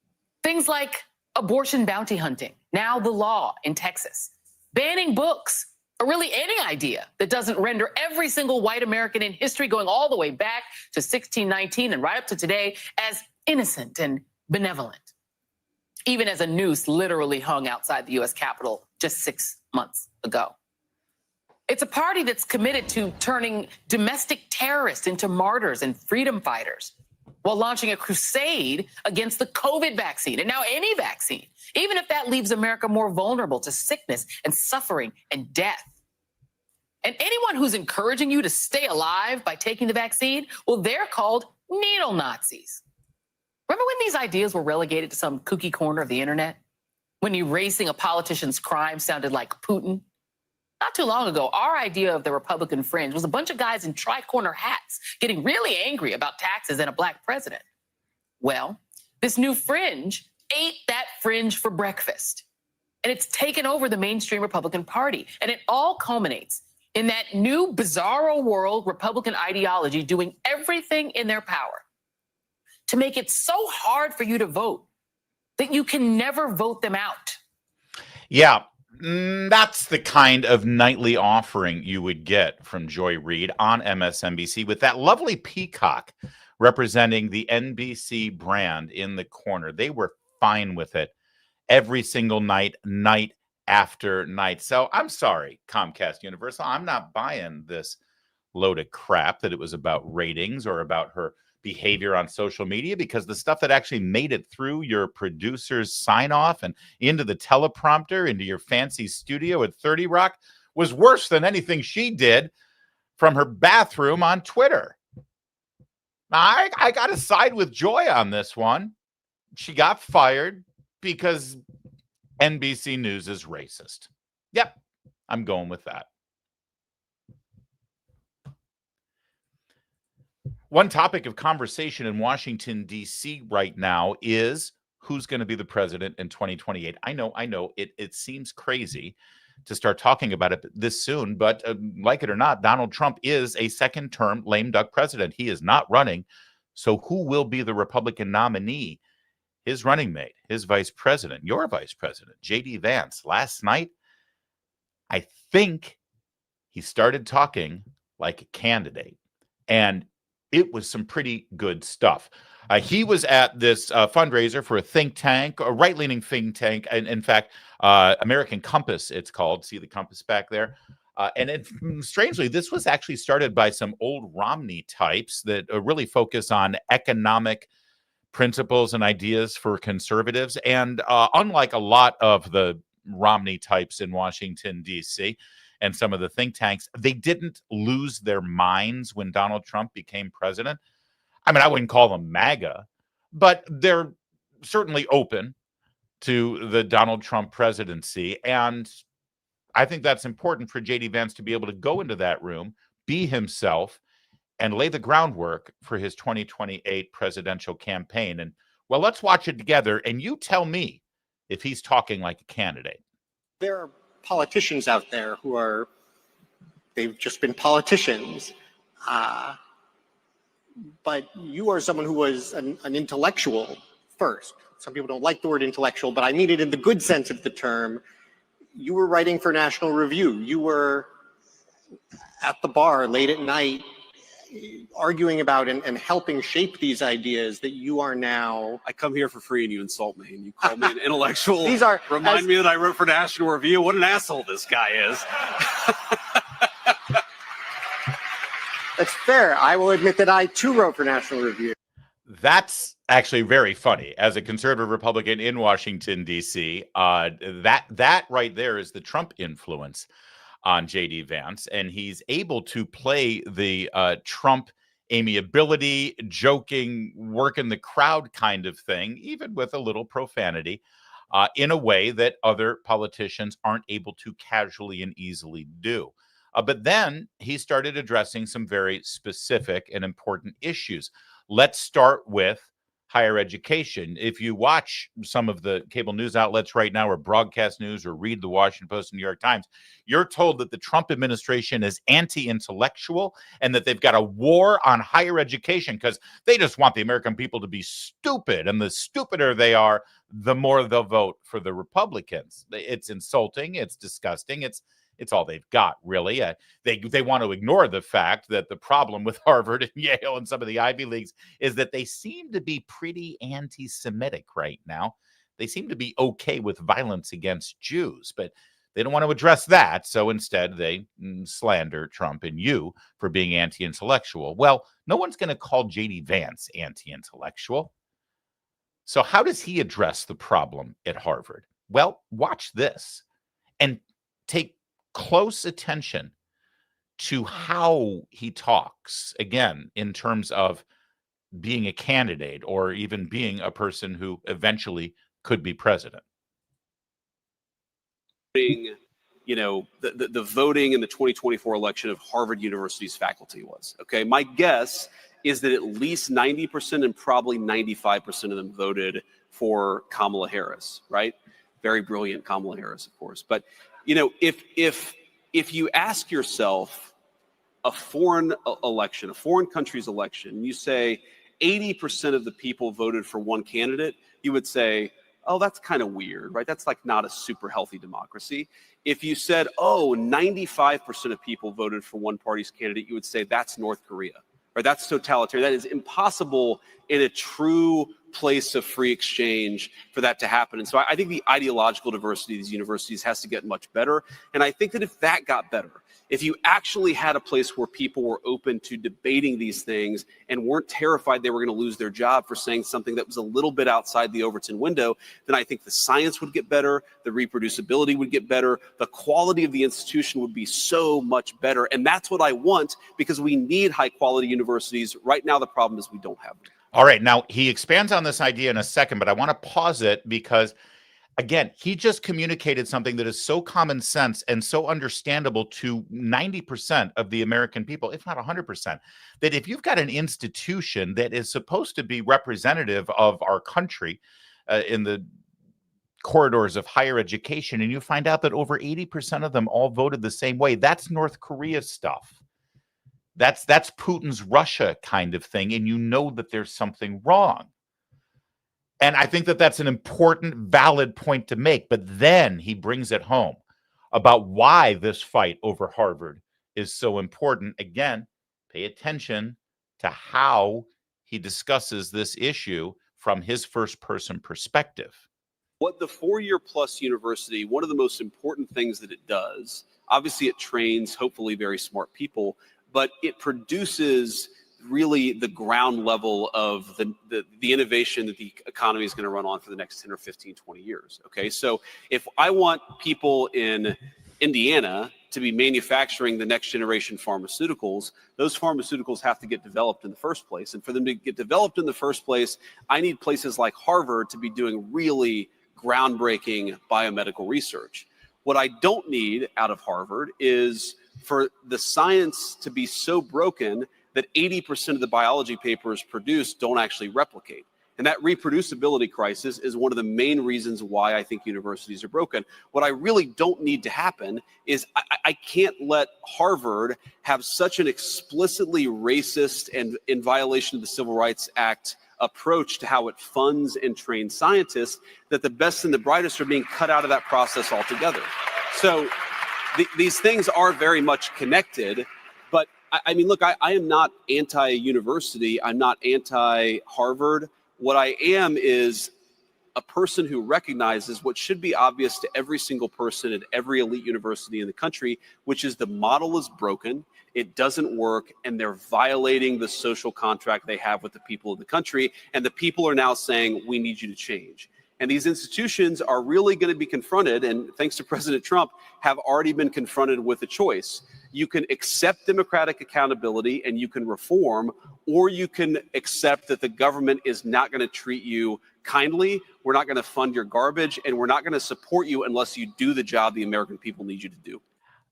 [SPEAKER 5] Things like abortion bounty hunting, now the law in Texas, banning books, or really any idea that doesn't render every single white American in history going all the way back to 1619 and right up to today as innocent and benevolent. Even as a noose literally hung outside the U.S. Capitol just 6 months ago. It's a party that's committed to turning domestic terrorists into martyrs and freedom fighters while launching a crusade against the COVID vaccine and now any vaccine, even if that leaves America more vulnerable to sickness and suffering and death. And anyone who's encouraging you to stay alive by taking the vaccine, well, they're called needle Nazis. Remember when these ideas were relegated to some kooky corner of the internet? When erasing a politician's crime sounded like Putin? Not too long ago, our idea of the Republican fringe was a bunch of guys in tri-corner hats getting really angry about taxes and a black president. Well, this new fringe ate that fringe for breakfast. And it's taken over the mainstream Republican Party. And it all culminates in that new bizarro world Republican ideology doing everything in their power to make it so hard for you to vote that you can never vote them out.
[SPEAKER 1] Yeah, that's the kind of nightly offering you would get from Joy Reid on MSNBC with that lovely peacock representing the NBC brand in the corner. They were fine with it every single night, night after night. So I'm sorry, Comcast Universal. I'm not buying this load of crap that it was about ratings or about her behavior on social media, because the stuff that actually made it through your producer's sign off and into the teleprompter, into your fancy studio at 30 Rock was worse than anything she did from her bathroom on Twitter. Now, I got to side with Joy on this one. She got fired because NBC News is racist. Yep, I'm going with that. One topic of conversation in Washington, D.C. right now is who's going to be the president in 2028. I know. It seems crazy to start talking about it this soon, but like it or not, Donald Trump is a second-term lame duck president. He is not running. So who will be the Republican nominee? His running mate, his vice president, your vice president, J.D. Vance. Last night, I think he started talking like a candidate, and it was some pretty good stuff. He was at this fundraiser for a think tank, a right-leaning think tank, and in fact, American Compass, it's called. See the compass back there? Strangely, this was actually started by some old Romney types that really focus on economic principles and ideas for conservatives. And unlike a lot of the Romney types in Washington, D.C., and some of the think tanks, they didn't lose their minds when Donald Trump became president. I mean, I wouldn't call them MAGA, but they're certainly open to the Donald Trump presidency. And I think that's important for J.D. Vance to be able to go into that room, be himself, and lay the groundwork for his 2028 presidential campaign. And well, let's watch it together, and you tell me if he's talking like a candidate.
[SPEAKER 7] There are politicians out there they've just been politicians. But you are someone who was an intellectual first. Some people don't like the word intellectual, but I mean it in the good sense of the term. You were writing for National Review. You were at the bar late at night arguing about and helping shape these ideas that you are now.
[SPEAKER 8] I come here for free and you insult me and you call me an intellectual.
[SPEAKER 7] Remind
[SPEAKER 8] me that I wrote for National Review. What an asshole this guy is.
[SPEAKER 7] That's fair. I will admit that I too wrote for National Review.
[SPEAKER 1] That's actually very funny. As a conservative Republican in Washington, D.C., that right there is the Trump influence on J.D. Vance, and he's able to play the Trump amiability, joking, working the crowd kind of thing, even with a little profanity, in a way that other politicians aren't able to casually and easily do. But then he started addressing some very specific and important issues. Let's start with higher education. If you watch some of the cable news outlets right now, or broadcast news, or read the Washington Post and New York Times, you're told that the Trump administration is anti-intellectual and that they've got a war on higher education because they just want the American people to be stupid. And the stupider they are, the more they'll vote for the Republicans. It's insulting. It's disgusting. It's all they've got, really. They want to ignore the fact that the problem with Harvard and Yale and some of the Ivy Leagues is that they seem to be pretty anti-Semitic right now. They seem to be okay with violence against Jews, but they don't want to address that. So instead, they slander Trump and you for being anti-intellectual. Well, no one's going to call J.D. Vance anti-intellectual. So how does he address the problem at Harvard? Well, watch this and take close attention to how he talks, again, in terms of being a candidate or even being a person who eventually could be president.
[SPEAKER 8] You know, the voting in the 2024 election of Harvard University's faculty was, okay? My guess is that at least 90% and probably 95% of them voted for Kamala Harris, right? Very brilliant Kamala Harris, of course. But you know, if you ask yourself a foreign election, a foreign country's election, and you say 80% of the people voted for one candidate, you would say, oh, that's kind of weird, right? That's like not a super healthy democracy. If you said, oh, 95% of people voted for one party's candidate, you would say that's North Korea, right? That's totalitarian. That is impossible in a true place of free exchange for that to happen. And so I think the ideological diversity of these universities has to get much better. And I think that if that got better, if you actually had a place where people were open to debating these things and weren't terrified they were going to lose their job for saying something that was a little bit outside the Overton window, then I think the science would get better, the reproducibility would get better, the quality of the institution would be so much better. And that's what I want, because we need high quality universities. Right now, the problem is we don't have them.
[SPEAKER 1] All right. Now, he expands on this idea in a second, but I want to pause it because, again, he just communicated something that is so common sense and so understandable to 90% of the American people, if not 100%, that if you've got an institution that is supposed to be representative of our country in the corridors of higher education, and you find out that over 80% of them all voted the same way, that's North Korea stuff. That's Putin's Russia kind of thing, and you know that there's something wrong. And I think that that's an important, valid point to make. But then he brings it home about why this fight over Harvard is so important. Again, pay attention to how he discusses this issue from his first-person perspective.
[SPEAKER 8] What the four-year plus university, one of the most important things that it does, obviously it trains hopefully very smart people, but it produces really the ground level of the innovation that the economy is going to run on for the next 10 or 15, 20 years. Okay, so if I want people in Indiana to be manufacturing the next generation pharmaceuticals, those pharmaceuticals have to get developed in the first place. And for them to get developed in the first place, I need places like Harvard to be doing really groundbreaking biomedical research. What I don't need out of Harvard is for the science to be so broken that 80% of the biology papers produced don't actually replicate. And that reproducibility crisis is one of the main reasons why I think universities are broken. What I really don't need to happen is I can't let Harvard have such an explicitly racist and in violation of the Civil Rights Act approach to how it funds and trains scientists that the best and the brightest are being cut out of that process altogether. So these things are very much connected. But I mean, look, I am not anti-university. I'm not anti-Harvard. What I am is a person who recognizes what should be obvious to every single person at every elite university in the country, which is the model is broken, it doesn't work, and they're violating the social contract they have with the people of the country. And the people are now saying, we need you to change. And these institutions are really going to be confronted, and thanks to President Trump, have already been confronted with a choice. You can accept democratic accountability and you can reform, or you can accept that the government is not going to treat you kindly, we're not going to fund your garbage, and we're not going to support you unless you do the job the American people need you to do.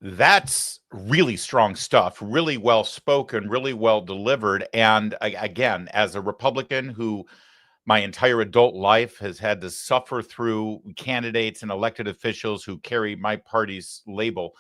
[SPEAKER 1] That's really strong stuff, really well spoken, really well delivered. And again, as a Republican who my entire adult life has had to suffer through candidates and elected officials who carry my party's label,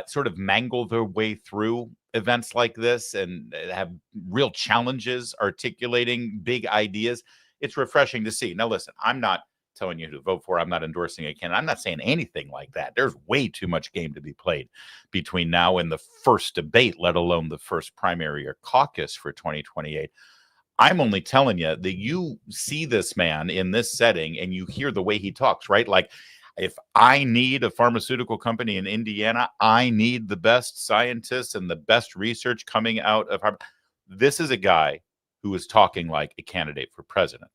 [SPEAKER 1] sort of mangle their way through events like this and have real challenges articulating big ideas. It's refreshing to see. Now, listen, I'm not telling you who to vote for. I'm not endorsing a candidate. I'm not saying anything like that. There's way too much game to be played between now and the first debate, let alone the first primary or caucus for 2028. I'm only telling you that you see this man in this setting and you hear the way he talks, right? Like, if I need a pharmaceutical company in Indiana, I need the best scientists and the best research coming out of Harvard. This is a guy who is talking like a candidate for president.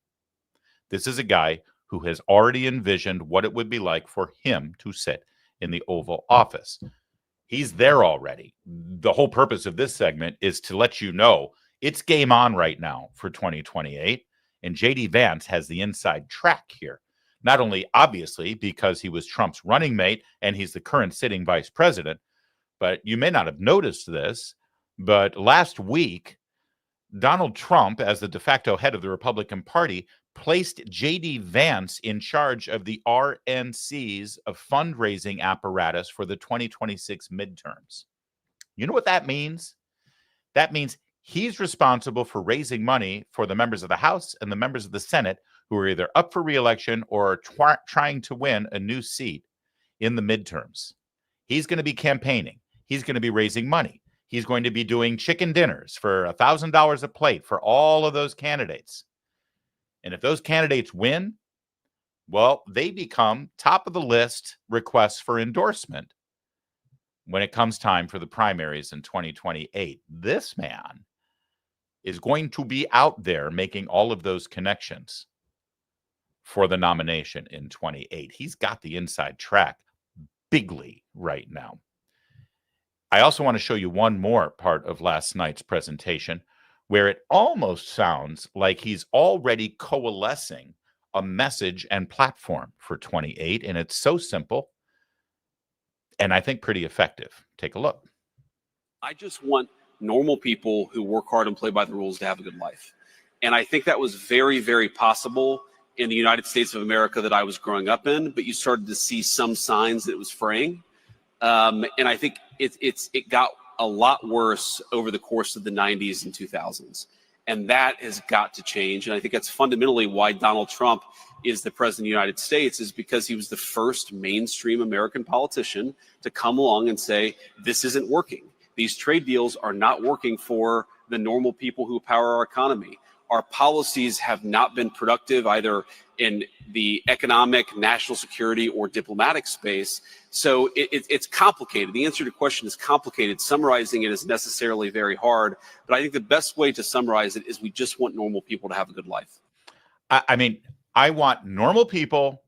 [SPEAKER 1] This is a guy who has already envisioned what it would be like for him to sit in the Oval Office. He's there already. The whole purpose of this segment is to let you know it's game on right now for 2028. And J.D. Vance has the inside track here. Not only obviously because he was Trump's running mate and he's the current sitting vice president, but you may not have noticed this, but last week, Donald Trump, as the de facto head of the Republican Party, placed J.D. Vance in charge of the RNC's fundraising apparatus for the 2026 midterms. You know what that means? That means he's responsible for raising money for the members of the House and the members of the Senate who are either up for re-election or are trying to win a new seat in the midterms. He's going to be campaigning. He's going to be raising money. He's going to be doing chicken dinners for $1,000 a plate for all of those candidates. And if those candidates win, well, they become top of the list requests for endorsement when it comes time for the primaries in 2028. This man is going to be out there making all of those connections for the nomination in 28. He's got the inside track bigly right now. I also want to show you one more part of last night's presentation where it almost sounds like he's already coalescing a message and platform for 28, and it's so simple and I think pretty effective. Take a look.
[SPEAKER 8] I just want normal people who work hard and play by the rules to have a good life. And I think that was very, very possible in the United States of America that I was growing up in, but you started to see some signs that it was fraying. And I think it got a lot worse over the course of the 90s and 2000s. And that has got to change. And I think that's fundamentally why Donald Trump is the president of the United States, is because he was the first mainstream American politician to come along and say, this isn't working. These trade deals are not working for the normal people who power our economy. Our policies have not been productive, either in the economic, national security, or diplomatic space. So it's complicated. The answer to the question is complicated. Summarizing it is necessarily very hard. But I think the best way to summarize it is we just want normal people to have a good life.
[SPEAKER 1] I mean, I want normal people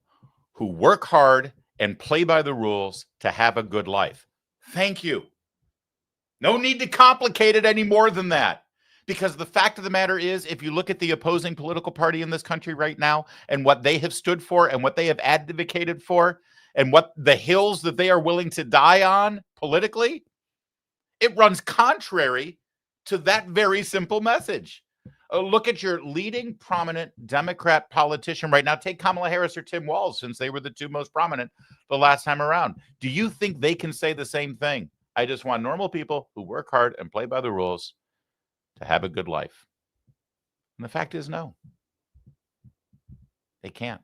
[SPEAKER 1] who work hard and play by the rules to have a good life. Thank you. No need to complicate it any more than that. Because the fact of the matter is, if you look at the opposing political party in this country right now and what they have stood for and what they have advocated for and what the hills that they are willing to die on politically, it runs contrary to that very simple message. Look at your leading prominent Democrat politician right now. Take Kamala Harris or Tim Walz, since they were the two most prominent the last time around. Do you think they can say the same thing? I just want normal people who work hard and play by the rules to have a good life. And the fact is, no, they can't.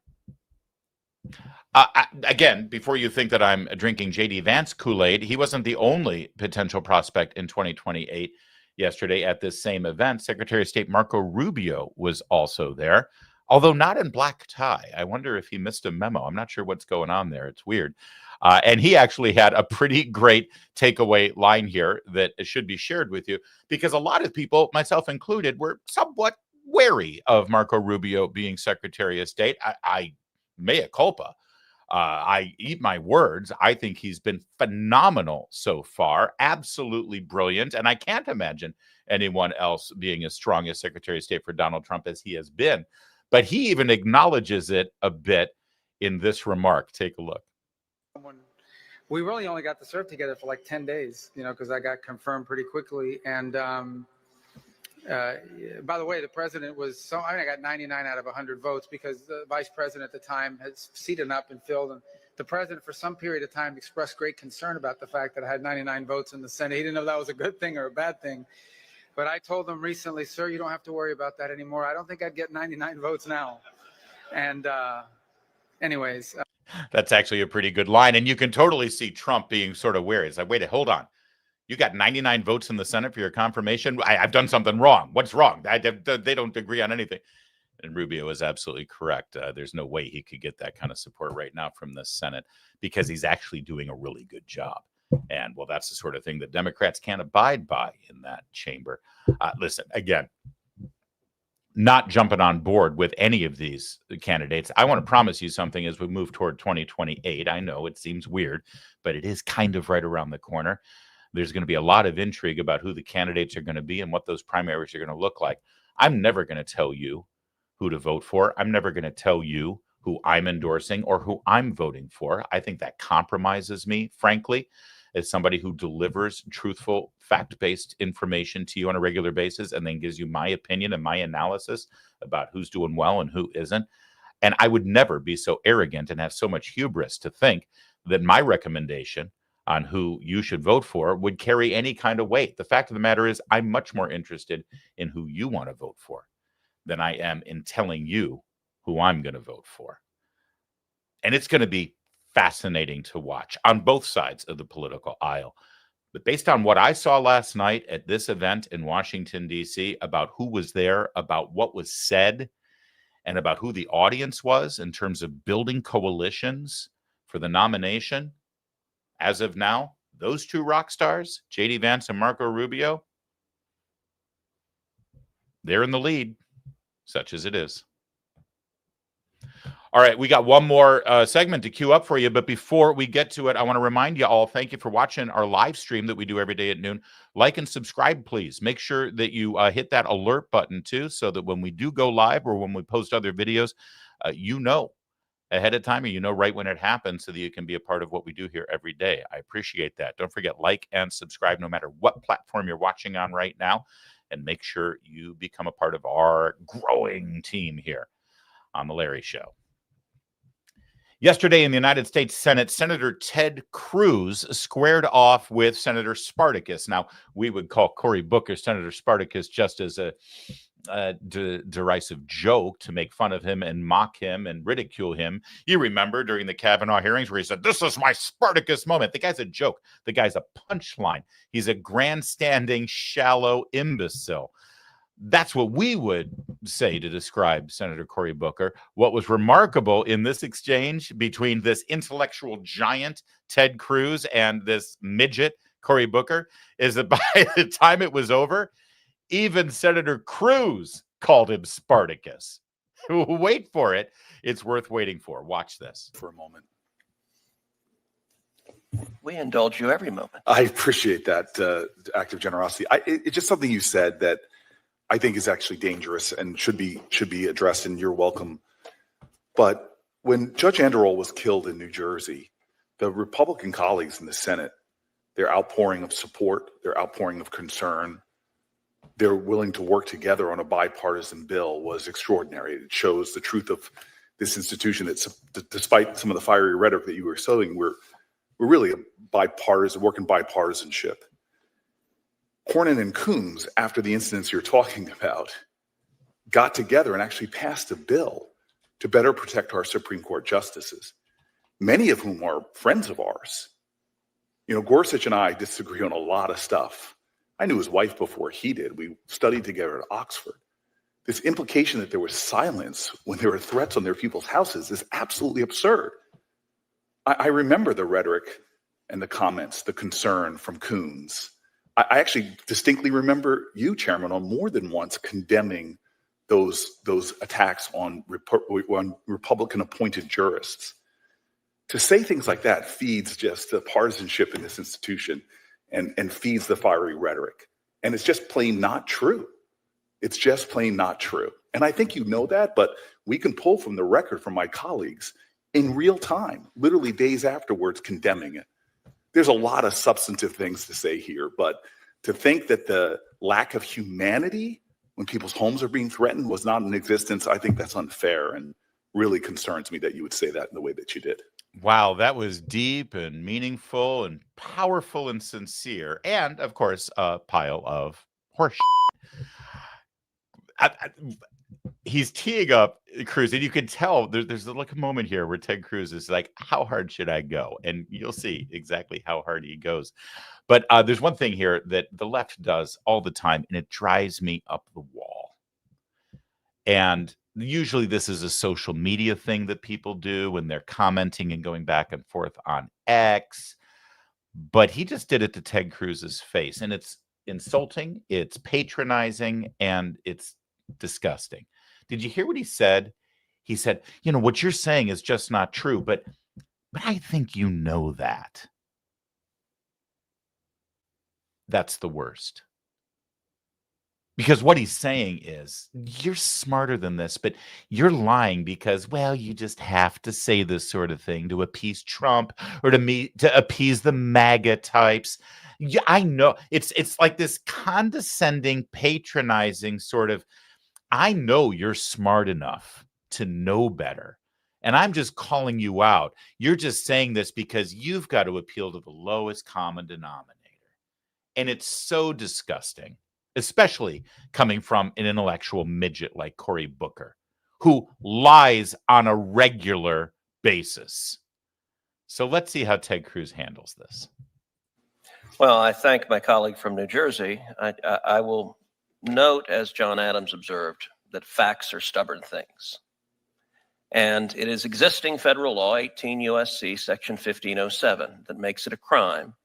[SPEAKER 1] Again, before you think that I'm drinking J.D. Vance Kool-Aid, he wasn't the only potential prospect in 2028. Yesterday at this same event, Secretary of State Marco Rubio was also there, although not in black tie. I wonder if he missed a memo. I'm not sure what's going on there. It's weird. And he actually had a pretty great takeaway line here that should be shared with you, because a lot of people, myself included, were somewhat wary of Marco Rubio being Secretary of State. I mea culpa. I eat my words. I think he's been phenomenal so far, absolutely brilliant. And I can't imagine anyone else being as strong as Secretary of State for Donald Trump as he has been. But he even acknowledges it a bit in this remark. Take a look.
[SPEAKER 9] We really only got to serve together for like 10 days, because I got confirmed pretty quickly. And by the way, the president was I got 99 out of 100 votes because the vice president at the time had seated up and filled. And the president, for some period of time, expressed great concern about the fact that I had 99 votes in the Senate. He didn't know if that was a good thing or a bad thing. But I told him recently, sir, you don't have to worry about that anymore. I don't think I'd get 99 votes now. And anyways.
[SPEAKER 1] That's actually a pretty good line. And you can totally see Trump being sort of wary. It's like, wait, hold on. You got 99 votes in the Senate for your confirmation? I've done something wrong. What's wrong? They don't agree on anything. And Rubio is absolutely correct. There's no way he could get that kind of support right now from the Senate because he's actually doing a really good job. And, well, that's the sort of thing that Democrats can't abide by in that chamber. Listen, again, not jumping on board with any of these candidates. I want to promise you something as we move toward 2028. I know it seems weird, but it is kind of right around the corner. There's going to be a lot of intrigue about who the candidates are going to be and what those primaries are going to look like. I'm never going to tell you who to vote for. I'm never going to tell you who I'm endorsing or who I'm voting for. I think that compromises me, frankly, as somebody who delivers truthful, fact-based information to you on a regular basis and then gives you my opinion and my analysis about who's doing well and who isn't. And I would never be so arrogant and have so much hubris to think that my recommendation on who you should vote for would carry any kind of weight. The fact of the matter is, I'm much more interested in who you want to vote for than I am in telling you who I'm going to vote for. And it's going to be fascinating to watch on both sides of the political aisle. But based on what I saw last night at this event in Washington, D.C., about who was there, about what was said, and about who the audience was in terms of building coalitions for the nomination, as of now, those two rock stars, J.D. Vance and Marco Rubio, they're in the lead, such as it is. All right, we got one more segment to queue up for you. But before we get to it, I want to remind you all, thank you for watching our live stream that we do every day at noon. Like and subscribe, please. Make sure that you hit that alert button, too, so that when we do go live or when we post other videos, you know ahead of time, or you know right when it happens, so that you can be a part of what we do here every day. I appreciate that. Don't forget, like and subscribe no matter what platform you're watching on right now. And make sure you become a part of our growing team here on The Larry Show. Yesterday in the United States Senate, Senator Ted Cruz squared off with Senator Spartacus. Now, we would call Cory Booker Senator Spartacus just as a derisive joke to make fun of him and mock him and ridicule him. You remember during the Kavanaugh hearings where he said, "This is my Spartacus moment." The guy's a joke. The guy's a punchline. He's a grandstanding, shallow imbecile. That's what we would say to describe Senator Cory Booker. What was remarkable in this exchange between this intellectual giant, Ted Cruz, and this midget, Cory Booker, is that by the time it was over, even Senator Cruz called him Spartacus. Wait for it. It's worth waiting for. Watch this
[SPEAKER 10] for a moment.
[SPEAKER 11] We indulge you every moment.
[SPEAKER 10] I appreciate that act of generosity. It's just something you said that I think is actually dangerous and should be addressed, and you're welcome. But when Judge Anderol was killed in New Jersey, the Republican colleagues in the Senate, their outpouring of support, their outpouring of concern, they're willing to work together on a bipartisan bill was extraordinary. It shows the truth of this institution that despite some of the fiery rhetoric that you were sowing, we're really a bipartisan, working bipartisanship. Cornyn and Coons, after the incidents you're talking about, got together and actually passed a bill to better protect our Supreme Court justices, many of whom are friends of ours. You know, Gorsuch and I disagree on a lot of stuff. I knew his wife before he did. We studied together at Oxford. This implication that there was silence when there were threats on their people's houses is absolutely absurd. I remember the rhetoric and the comments, the concern from Coons. I actually distinctly remember you, Chairman, on more than once condemning those attacks on Republican-appointed jurists. To say things like that feeds just the partisanship in this institution and feeds the fiery rhetoric. And it's just plain not true. It's just plain not true. And I think you know that, but we can pull from the record from my colleagues in real time, literally days afterwards, condemning it. There's a lot of substantive things to say here, but to think that the lack of humanity when people's homes are being threatened was not in existence, I think that's unfair and really concerns me that you would say that in the way that you did.
[SPEAKER 1] Wow, that was deep and meaningful and powerful and sincere. And, of course, a pile of horse. He's teeing up Cruz, and you can tell there's like a moment here where Ted Cruz is like, how hard should I go? And you'll see exactly how hard he goes. But there's one thing here that the left does all the time, and it drives me up the wall. And usually this is a social media thing that people do when they're commenting and going back and forth on X. But he just did it to Ted Cruz's face, and it's insulting, it's patronizing, and it's disgusting. Did you hear what he said? He said, you know, what you're saying is just not true, but I think you know that. That's the worst. Because what he's saying is, you're smarter than this, but you're lying because, well, you just have to say this sort of thing to appease Trump or to appease the MAGA types. Yeah, I know. It's like this condescending, patronizing sort of, I know you're smart enough to know better, and I'm just calling you out. You're just saying this because you've got to appeal to the lowest common denominator. And it's so disgusting, especially coming from an intellectual midget like Cory Booker, who lies on a regular basis. So let's see how Ted Cruz handles this.
[SPEAKER 11] Well, I thank my colleague from New Jersey. I will note, as John Adams observed, that facts are stubborn things. And it is existing federal law, 18 U.S.C. section 1507, that makes it a crime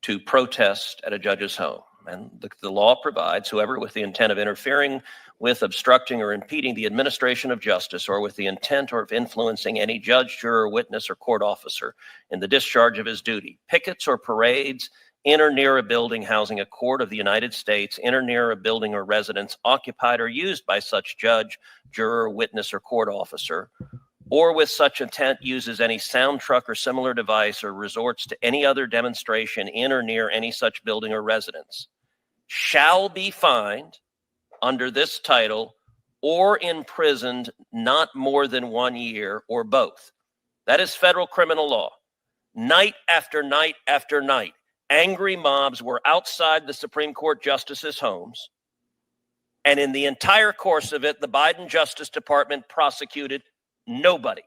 [SPEAKER 11] to protest at a judge's home. And the law provides whoever with the intent of interfering with, obstructing, or impeding the administration of justice, or with the intent or of influencing any judge, juror, witness, or court officer in the discharge of his duty, pickets or parades in or near a building housing a court of the United States, in or near a building or residence occupied or used by such judge, juror, witness, or court officer, or with such intent uses any sound truck or similar device, or resorts to any other demonstration in or near any such building or residence, shall be fined under this title or imprisoned not more than 1 year, or both. That is federal criminal law. Night after night after night, angry mobs were outside the Supreme Court justices' homes. And in the entire course of it, the Biden Justice Department prosecuted nobody.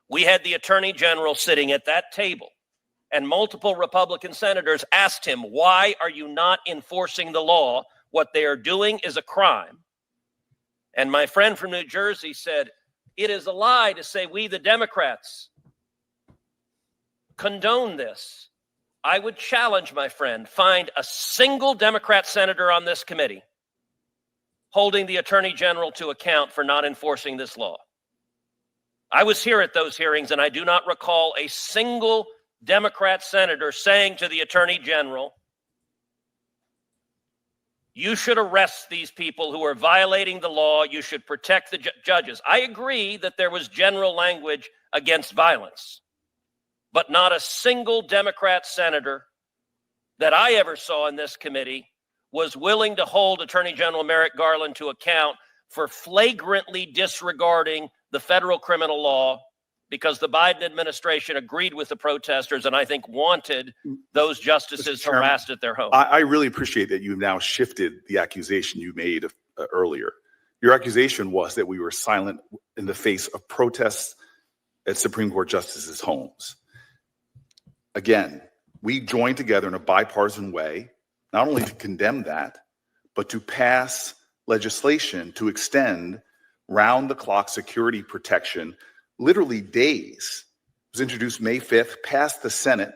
[SPEAKER 11] We had the Attorney General sitting at that table, and multiple Republican senators asked him, why are you not enforcing the law what they are doing is a crime. And my friend from New Jersey said, it is a lie to say we, the Democrats, condone this. I would challenge my friend, find a single Democrat senator on this committee holding the Attorney General to account for not enforcing this law. I was here at those hearings, and I do not recall a single Democrat senator saying to the Attorney General, you should arrest these people who are violating the law. You should protect the judges. I agree that there was general language against violence, but not a single Democrat senator that I ever saw in this committee was willing to hold Attorney General Merrick Garland to account for flagrantly disregarding the federal criminal law, because the Biden administration agreed with the protesters and I think wanted those justices harassed at their home.
[SPEAKER 10] I really appreciate that you've now shifted the accusation you made earlier. Your accusation was that we were silent in the face of protests at Supreme Court justices' homes. Again, we joined together in a bipartisan way, not only to condemn that, but to pass legislation to extend round-the-clock security protection, literally days. It was introduced May 5th, passed the Senate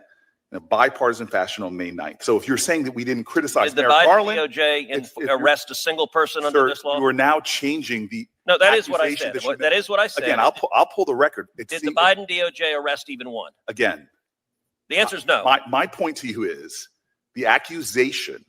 [SPEAKER 10] in a bipartisan fashion on May 9th. So if you're saying that we didn't criticize
[SPEAKER 11] Did the
[SPEAKER 10] Merrick
[SPEAKER 11] Biden
[SPEAKER 10] Garland,
[SPEAKER 11] DOJ arrest a single person under this law?
[SPEAKER 10] You are now changing the
[SPEAKER 11] No, that is what I said. That is what I said.
[SPEAKER 10] Again, I'll pull the record.
[SPEAKER 11] Did the Biden DOJ arrest even one?
[SPEAKER 10] Again,
[SPEAKER 11] the answer is no.
[SPEAKER 10] My point to you is the accusation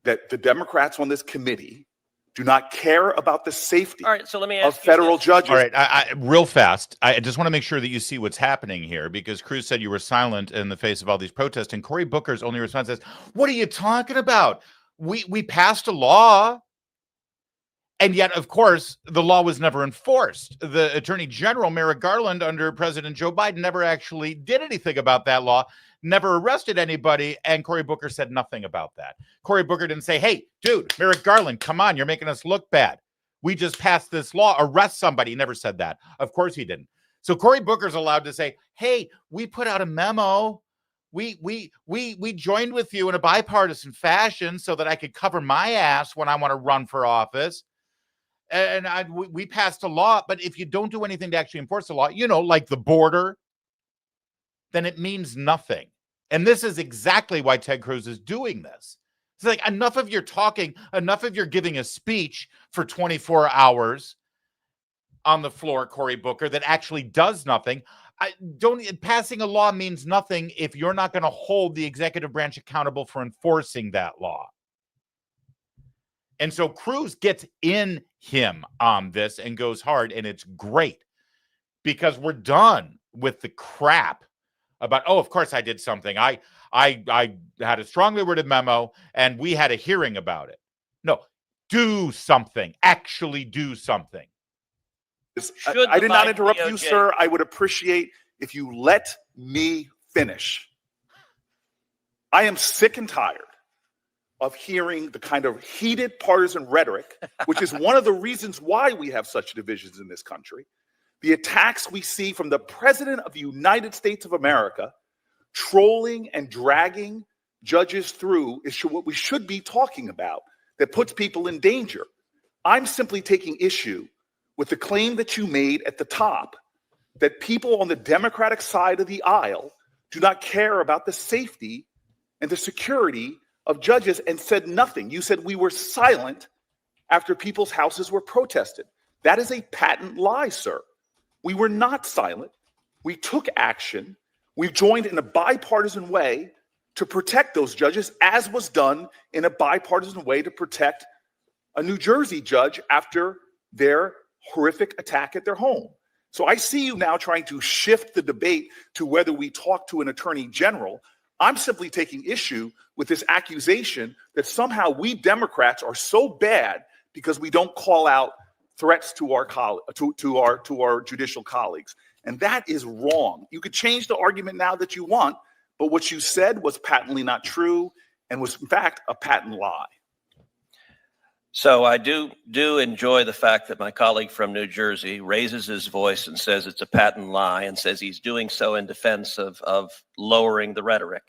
[SPEAKER 10] that the Democrats on this committee do not care about the safety
[SPEAKER 11] All right, so let me ask
[SPEAKER 10] of federal judges.
[SPEAKER 1] All right, I real fast. I just want to make sure that you see what's happening here, because Cruz said you were silent in the face of all these protests, and Cory Booker's only response is, "What are you talking about? We passed a law." And yet, of course, the law was never enforced. The Attorney General, Merrick Garland, under President Joe Biden, never actually did anything about that law, never arrested anybody, and Cory Booker said nothing about that. Cory Booker didn't say, hey, dude, Merrick Garland, come on, you're making us look bad. We just passed this law, arrest somebody. He never said that. Of course he didn't. So Cory Booker's allowed to say, hey, we put out a memo. We joined with you in a bipartisan fashion so that I could cover my ass when I want to run for office. And we passed a law, but if you don't do anything to actually enforce the law, like the border, then it means nothing. And this is exactly why Ted Cruz is doing this. It's like, enough of your talking, enough of your giving a speech for 24 hours on the floor, Cory Booker, that actually does nothing. Passing a law means nothing if you're not going to hold the executive branch accountable for enforcing that law. And so Cruz gets in him on this and goes hard, and it's great because we're done with the crap about, oh, of course I did something. I had a strongly worded memo, and we had a hearing about it. No, do something. Actually do something.
[SPEAKER 10] I did not interrupt you, sir. I would appreciate if you let me finish. I am sick and tired of hearing the kind of heated partisan rhetoric, which is one of the reasons why we have such divisions in this country. The attacks we see from the President of the United States of America trolling and dragging judges through is what we should be talking about, that puts people in danger. I'm simply taking issue with the claim that you made at the top that people on the Democratic side of the aisle do not care about the safety and the security of judges, and said nothing. You said we were silent after people's houses were protested. That is a patent lie, sir. We were not silent. We took action. We joined in a bipartisan way to protect those judges, as was done in a bipartisan way to protect a New Jersey judge after their horrific attack at their home. So I see you now trying to shift the debate to whether we talk to an attorney general. I'm simply taking issue with this accusation that somehow we Democrats are so bad because we don't call out threats to our to our judicial colleagues. And that is wrong. You could change the argument now that you want, but what you said was patently not true and was in fact a patent lie.
[SPEAKER 11] So I do enjoy the fact that my colleague from New Jersey raises his voice and says it's a patent lie, and says he's doing so in defense of lowering the rhetoric.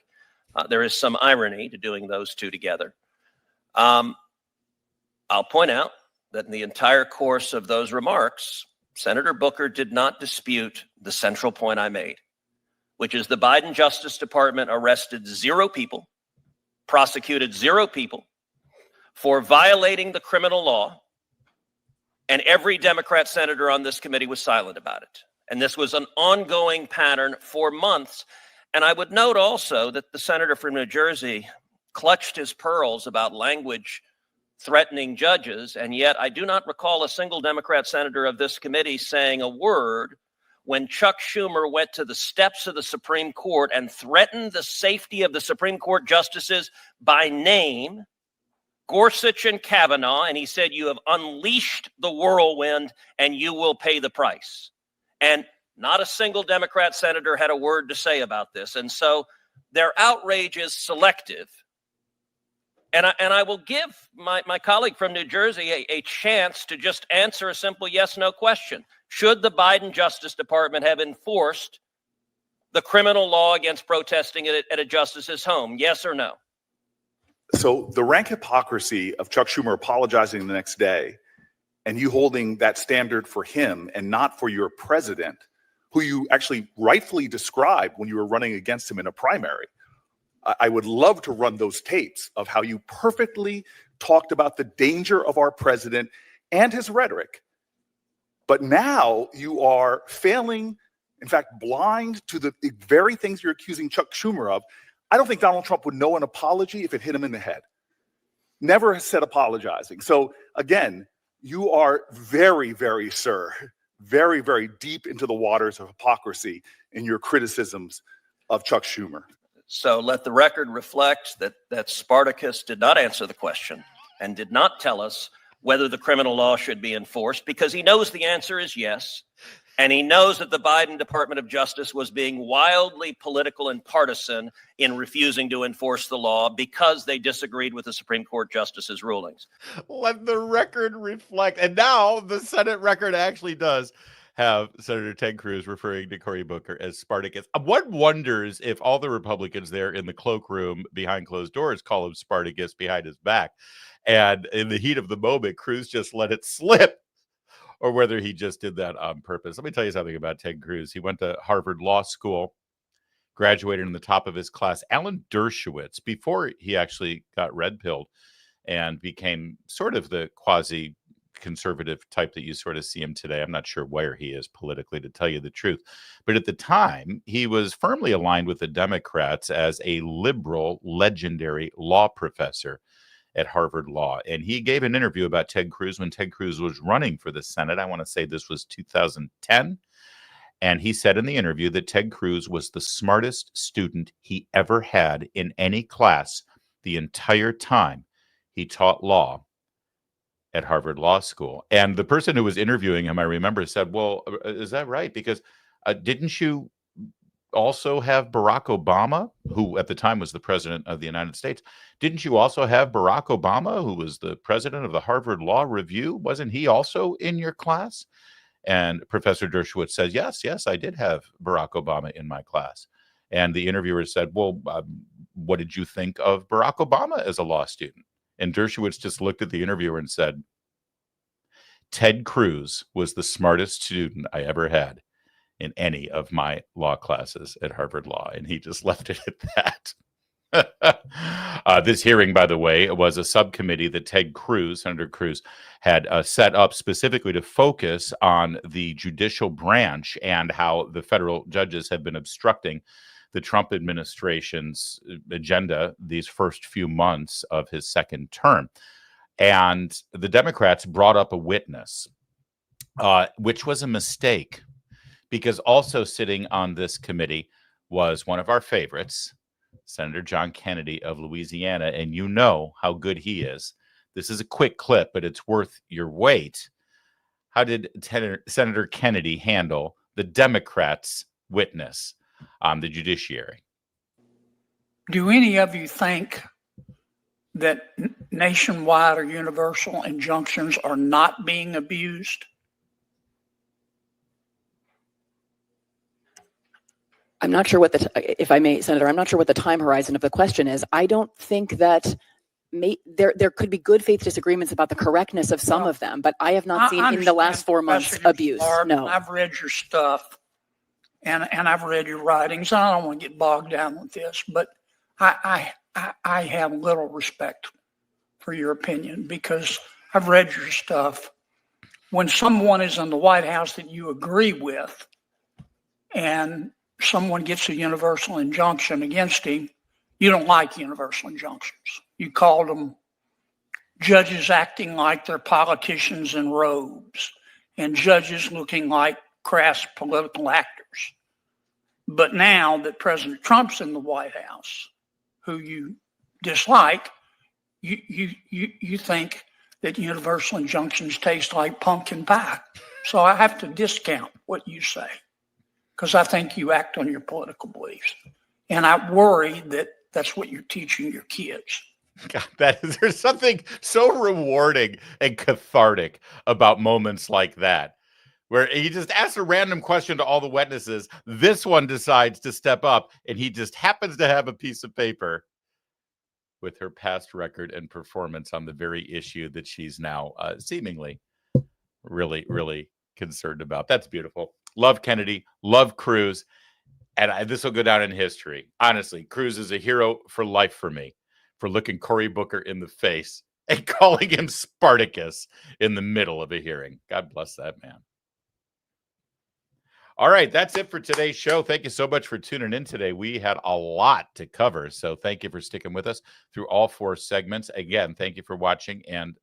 [SPEAKER 11] There is some irony to doing those two together. I'll point out that in the entire course of those remarks, Senator Booker did not dispute the central point I made, which is the Biden Justice Department arrested 0 people, prosecuted 0 people for violating the criminal law, and every Democrat senator on this committee was silent about it. And this was an ongoing pattern for months. And I would note also that the senator from New Jersey clutched his pearls about language threatening judges, and yet I do not recall a single Democrat senator of this committee saying a word when Chuck Schumer went to the steps of the Supreme Court and threatened the safety of the Supreme Court justices by name, Gorsuch and Kavanaugh, and he said, "You have unleashed the whirlwind and you will pay the price." And not a single Democrat senator had a word to say about this. And so their outrage is selective. And I will give my colleague from New Jersey a chance to just answer a simple yes/no question. Should the Biden Justice Department have enforced the criminal law against protesting at a justice's home? Yes or no?
[SPEAKER 10] So the rank hypocrisy of Chuck Schumer apologizing the next day and you holding that standard for him and not for your president, who you actually rightfully described when you were running against him in a primary. I would love to run those tapes of how you perfectly talked about the danger of our president and his rhetoric. But now you are failing, in fact, blind to the very things you're accusing Chuck Schumer of. I don't think Donald Trump would know an apology if it hit him in the head. Never has said apologizing. So again, you are very, very, sir, very, very deep into the waters of hypocrisy in your criticisms of Chuck Schumer.
[SPEAKER 11] So let the record reflect that Spartacus did not answer the question and did not tell us whether the criminal law should be enforced, because he knows the answer is yes. And he knows that the Biden Department of Justice was being wildly political and partisan in refusing to enforce the law because they disagreed with the Supreme Court justices' rulings.
[SPEAKER 1] Let the record reflect. And now the Senate record actually does have Senator Ted Cruz referring to Cory Booker as Spartacus. One wonders if all the Republicans there in the cloakroom behind closed doors call him Spartacus behind his back. And in the heat of the moment, Cruz just let it slip, or whether he just did that on purpose. Let me tell you something about Ted Cruz. He went to Harvard Law School, graduated in the top of his class. Alan Dershowitz, before he actually got red-pilled and became sort of the quasi-conservative type that you sort of see him today. I'm not sure where he is politically, to tell you the truth. But at the time, he was firmly aligned with the Democrats as a liberal, legendary law professor at Harvard Law. And he gave an interview about Ted Cruz when Ted Cruz was running for the Senate. I want to say this was 2010. And he said in the interview that Ted Cruz was the smartest student he ever had in any class the entire time he taught law at Harvard Law School. And the person who was interviewing him, I remember, said, "Well, is that right? Because didn't you also have Barack Obama, who at the time was the president of the United States? Didn't you also have Barack Obama, who was the president of the Harvard Law Review? Wasn't he also in your class?" And Professor Dershowitz said, yes, I did have Barack Obama in my class. And the interviewer said, "Well, what did you think of Barack Obama as a law student?" And Dershowitz just looked at the interviewer and said, "Ted Cruz was the smartest student I ever had in any of my law classes at Harvard Law." And he just left it at that. This hearing, by the way, was a subcommittee that Ted Cruz, Senator Cruz, had set up specifically to focus on the judicial branch and how the federal judges have been obstructing the Trump administration's agenda these first few months of his second term. And the Democrats brought up a witness, which was a mistake, because also sitting on this committee was one of our favorites, Senator John Kennedy of Louisiana, and you know how good he is. This is a quick clip, but it's worth your wait. How did Senator Kennedy handle the Democrats' witness on the judiciary?
[SPEAKER 12] Do any of you think that nationwide or universal injunctions are not being abused?
[SPEAKER 13] I'm not sure what if I may, Senator, I'm not sure what the time horizon of the question is. I don't think that there could be good faith disagreements about the correctness of some of them, but I have not seen in the last 4 months abuse. No.
[SPEAKER 12] I've read your stuff and I've read your writings. I don't want to get bogged down with this, but I have little respect for your opinion because I've read your stuff. When someone is in the White House that you agree with and someone gets a universal injunction against him, you don't like universal injunctions. You called them judges acting like they're politicians in robes and judges looking like crass political actors. But now that President Trump's in the White House, who you dislike, you think that universal injunctions taste like pumpkin pie. So I have to discount what you say because I think you act on your political beliefs. And I worry that that's what you're teaching your kids.
[SPEAKER 1] God, there's something so rewarding and cathartic about moments like that, where he just asks a random question to all the witnesses. This one decides to step up, and he just happens to have a piece of paper with her past record and performance on the very issue that she's now seemingly really, really concerned about. That's beautiful. Love Kennedy, love Cruz, and this will go down in history. Honestly, Cruz is a hero for life for me, for looking Cory Booker in the face and calling him Spartacus in the middle of a hearing. God bless that man. All right, that's it for today's show. Thank you so much for tuning in today. We had a lot to cover, so thank you for sticking with us through all 4 segments. Again, thank you for watching and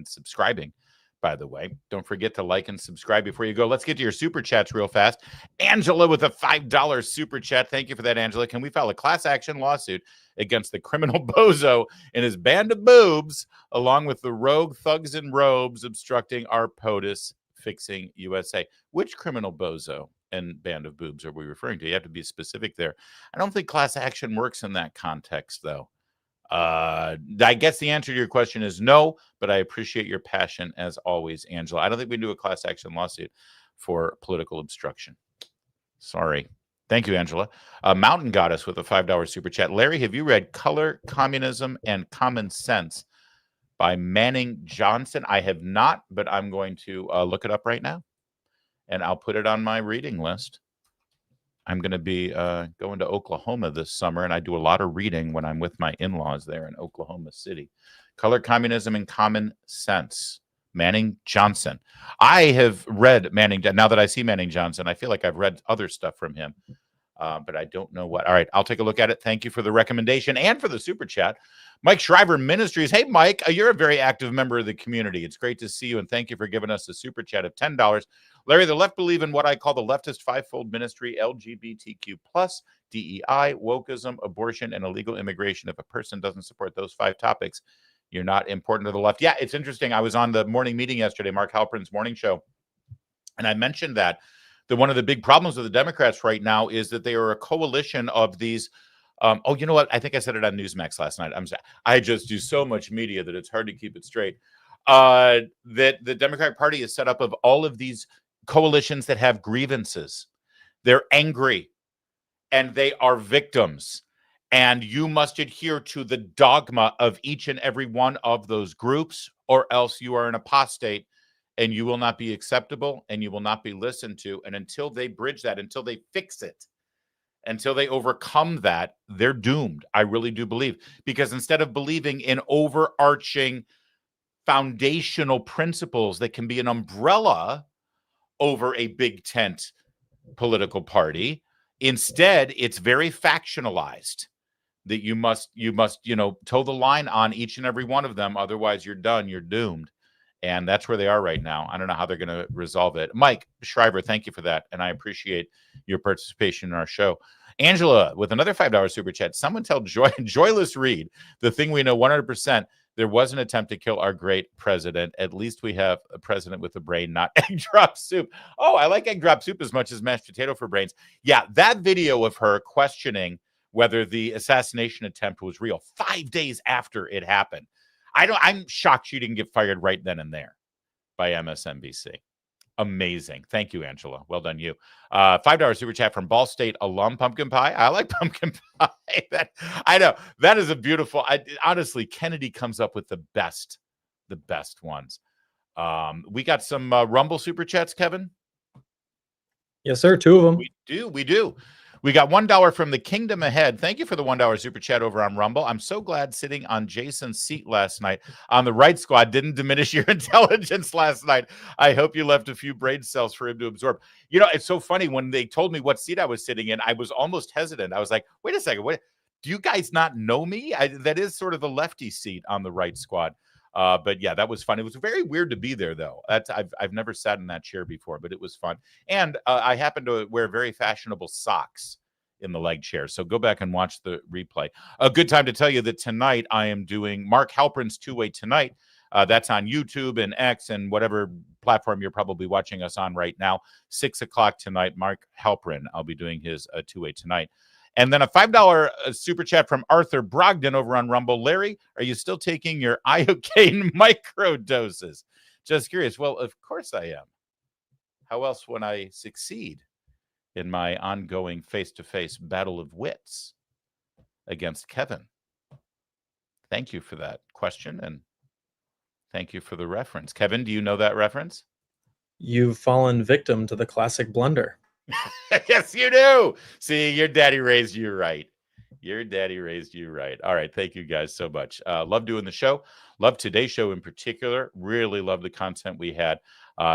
[SPEAKER 1] subscribing. By the way, don't forget to like and subscribe before you go. Let's get to your super chats real fast. Angela with a $5 super chat. Thank you for that, Angela. Can we file a class action lawsuit against the criminal bozo and his band of boobs, along with the rogue thugs in robes obstructing our POTUS fixing USA? Which criminal bozo and band of boobs are we referring to? You have to be specific there. I don't think class action works in that context, though. I guess the answer to your question is no, but I appreciate your passion as always, Angela. I don't think we can do a class action lawsuit for political obstruction. Sorry. Thank you, Angela. Mountain Goddess with a $5 super chat. Larry, have you read Color, Communism, and Common Sense by Manning Johnson? I have not, but I'm going to look it up right now, and I'll put it on my reading list. I'm going to be going to Oklahoma this summer, and I do a lot of reading when I'm with my in-laws there in Oklahoma City. Color, Communism, and Common Sense. Manning Johnson. I have read Manning. Now that I see Manning Johnson, I feel like I've read other stuff from him, but I don't know what. All right, I'll take a look at it. Thank you for the recommendation and for the super chat. Mike Shriver Ministries. Hey, Mike, you're a very active member of the community. It's great to see you, and thank you for giving us a super chat of $10. Larry, the left believe in what I call the leftist fivefold ministry: LGBTQ+, DEI, wokeism, abortion, and illegal immigration. If a person doesn't support those 5 topics, you're not important to the left. Yeah, it's interesting. I was on the morning meeting yesterday, Mark Halperin's morning show, and I mentioned that one of the big problems with the Democrats right now is that they are a coalition of these. You know what? I think I said it on Newsmax last night. I just do so much media that it's hard to keep it straight. That the Democratic Party is set up of all of these coalitions that have grievances. They're angry, and they are victims. And you must adhere to the dogma of each and every one of those groups, or else you are an apostate, and you will not be acceptable, and you will not be listened to. And until they bridge that, until they fix it, until they overcome that, they're doomed. I really do believe. Because instead of believing in overarching foundational principles that can be an umbrella over a big tent political party, instead it's very factionalized. That you must, toe the line on each and every one of them. Otherwise, you're done. You're doomed. And that's where they are right now. I don't know how they're going to resolve it. Mike Shriver, thank you for that. And I appreciate your participation in our show. Angela, with another $5 super chat. Someone tell Joyless Reid the thing we know 100%. There was an attempt to kill our great president. At least we have a president with a brain, not egg drop soup. Oh, I like egg drop soup as much as mashed potato for brains. Yeah, that video of her questioning whether the assassination attempt was real 5 days after it happened. I'm shocked she didn't get fired right then and there by MSNBC. Amazing. Thank you, Angela. Well done, you. $5 super chat from Ball State alum pumpkin pie. I like pumpkin pie. I know that is a beautiful. Honestly, Kennedy comes up with the best ones. We got some Rumble super chats, Kevin.
[SPEAKER 14] Yes, sir. 2 of them.
[SPEAKER 1] We do. We got $1 from the Kingdom Ahead. Thank you for the $1 super chat over on Rumble. I'm so glad sitting on Jason's seat last night on the right squad didn't diminish your intelligence last night. I hope you left a few brain cells for him to absorb. You know, it's so funny when they told me what seat I was sitting in, I was almost hesitant. I was like, wait a second, do you guys not know me? That is sort of the lefty seat on the right squad. But yeah, that was fun. It was very weird to be there, though. I've never sat in that chair before, but it was fun. And I happen to wear very fashionable socks in the leg chair. So go back and watch the replay. A good time to tell you that tonight I am doing Mark Halperin's Two-Way Tonight. That's on YouTube and X and whatever platform you're probably watching us on right now. 6 o'clock tonight, Mark Halperin. I'll be doing his Two-Way Tonight. And then a $5 super chat from Arthur Brogdon over on Rumble. Larry, are you still taking your iocane micro doses? Just curious. Well, of course I am. How else would I succeed in my ongoing face-to-face battle of wits against Kevin? Thank you for that question, and thank you for the reference. Kevin, do you know that reference?
[SPEAKER 14] You've fallen victim to the classic blunder.
[SPEAKER 1] Yes, you do. See, your daddy raised you right. Your daddy raised you right. All right. Thank you guys so much. Love doing the show. Love today's show in particular. Really love the content we had.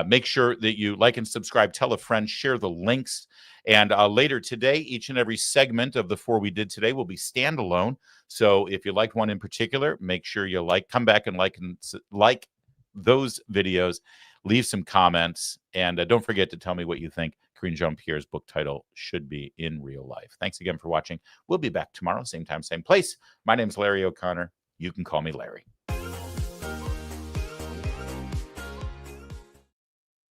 [SPEAKER 1] Make sure that you like and subscribe. Tell a friend. Share the links. And later today, each and every segment of the 4 we did today will be standalone. So if you liked one in particular, make sure you come back and like those videos. Leave some comments. And don't forget to tell me what you think Karine Jean-Pierre's book title should be in real life. Thanks again for watching. We'll be back tomorrow, same time, same place. My name's Larry O'Connor. You can call me Larry.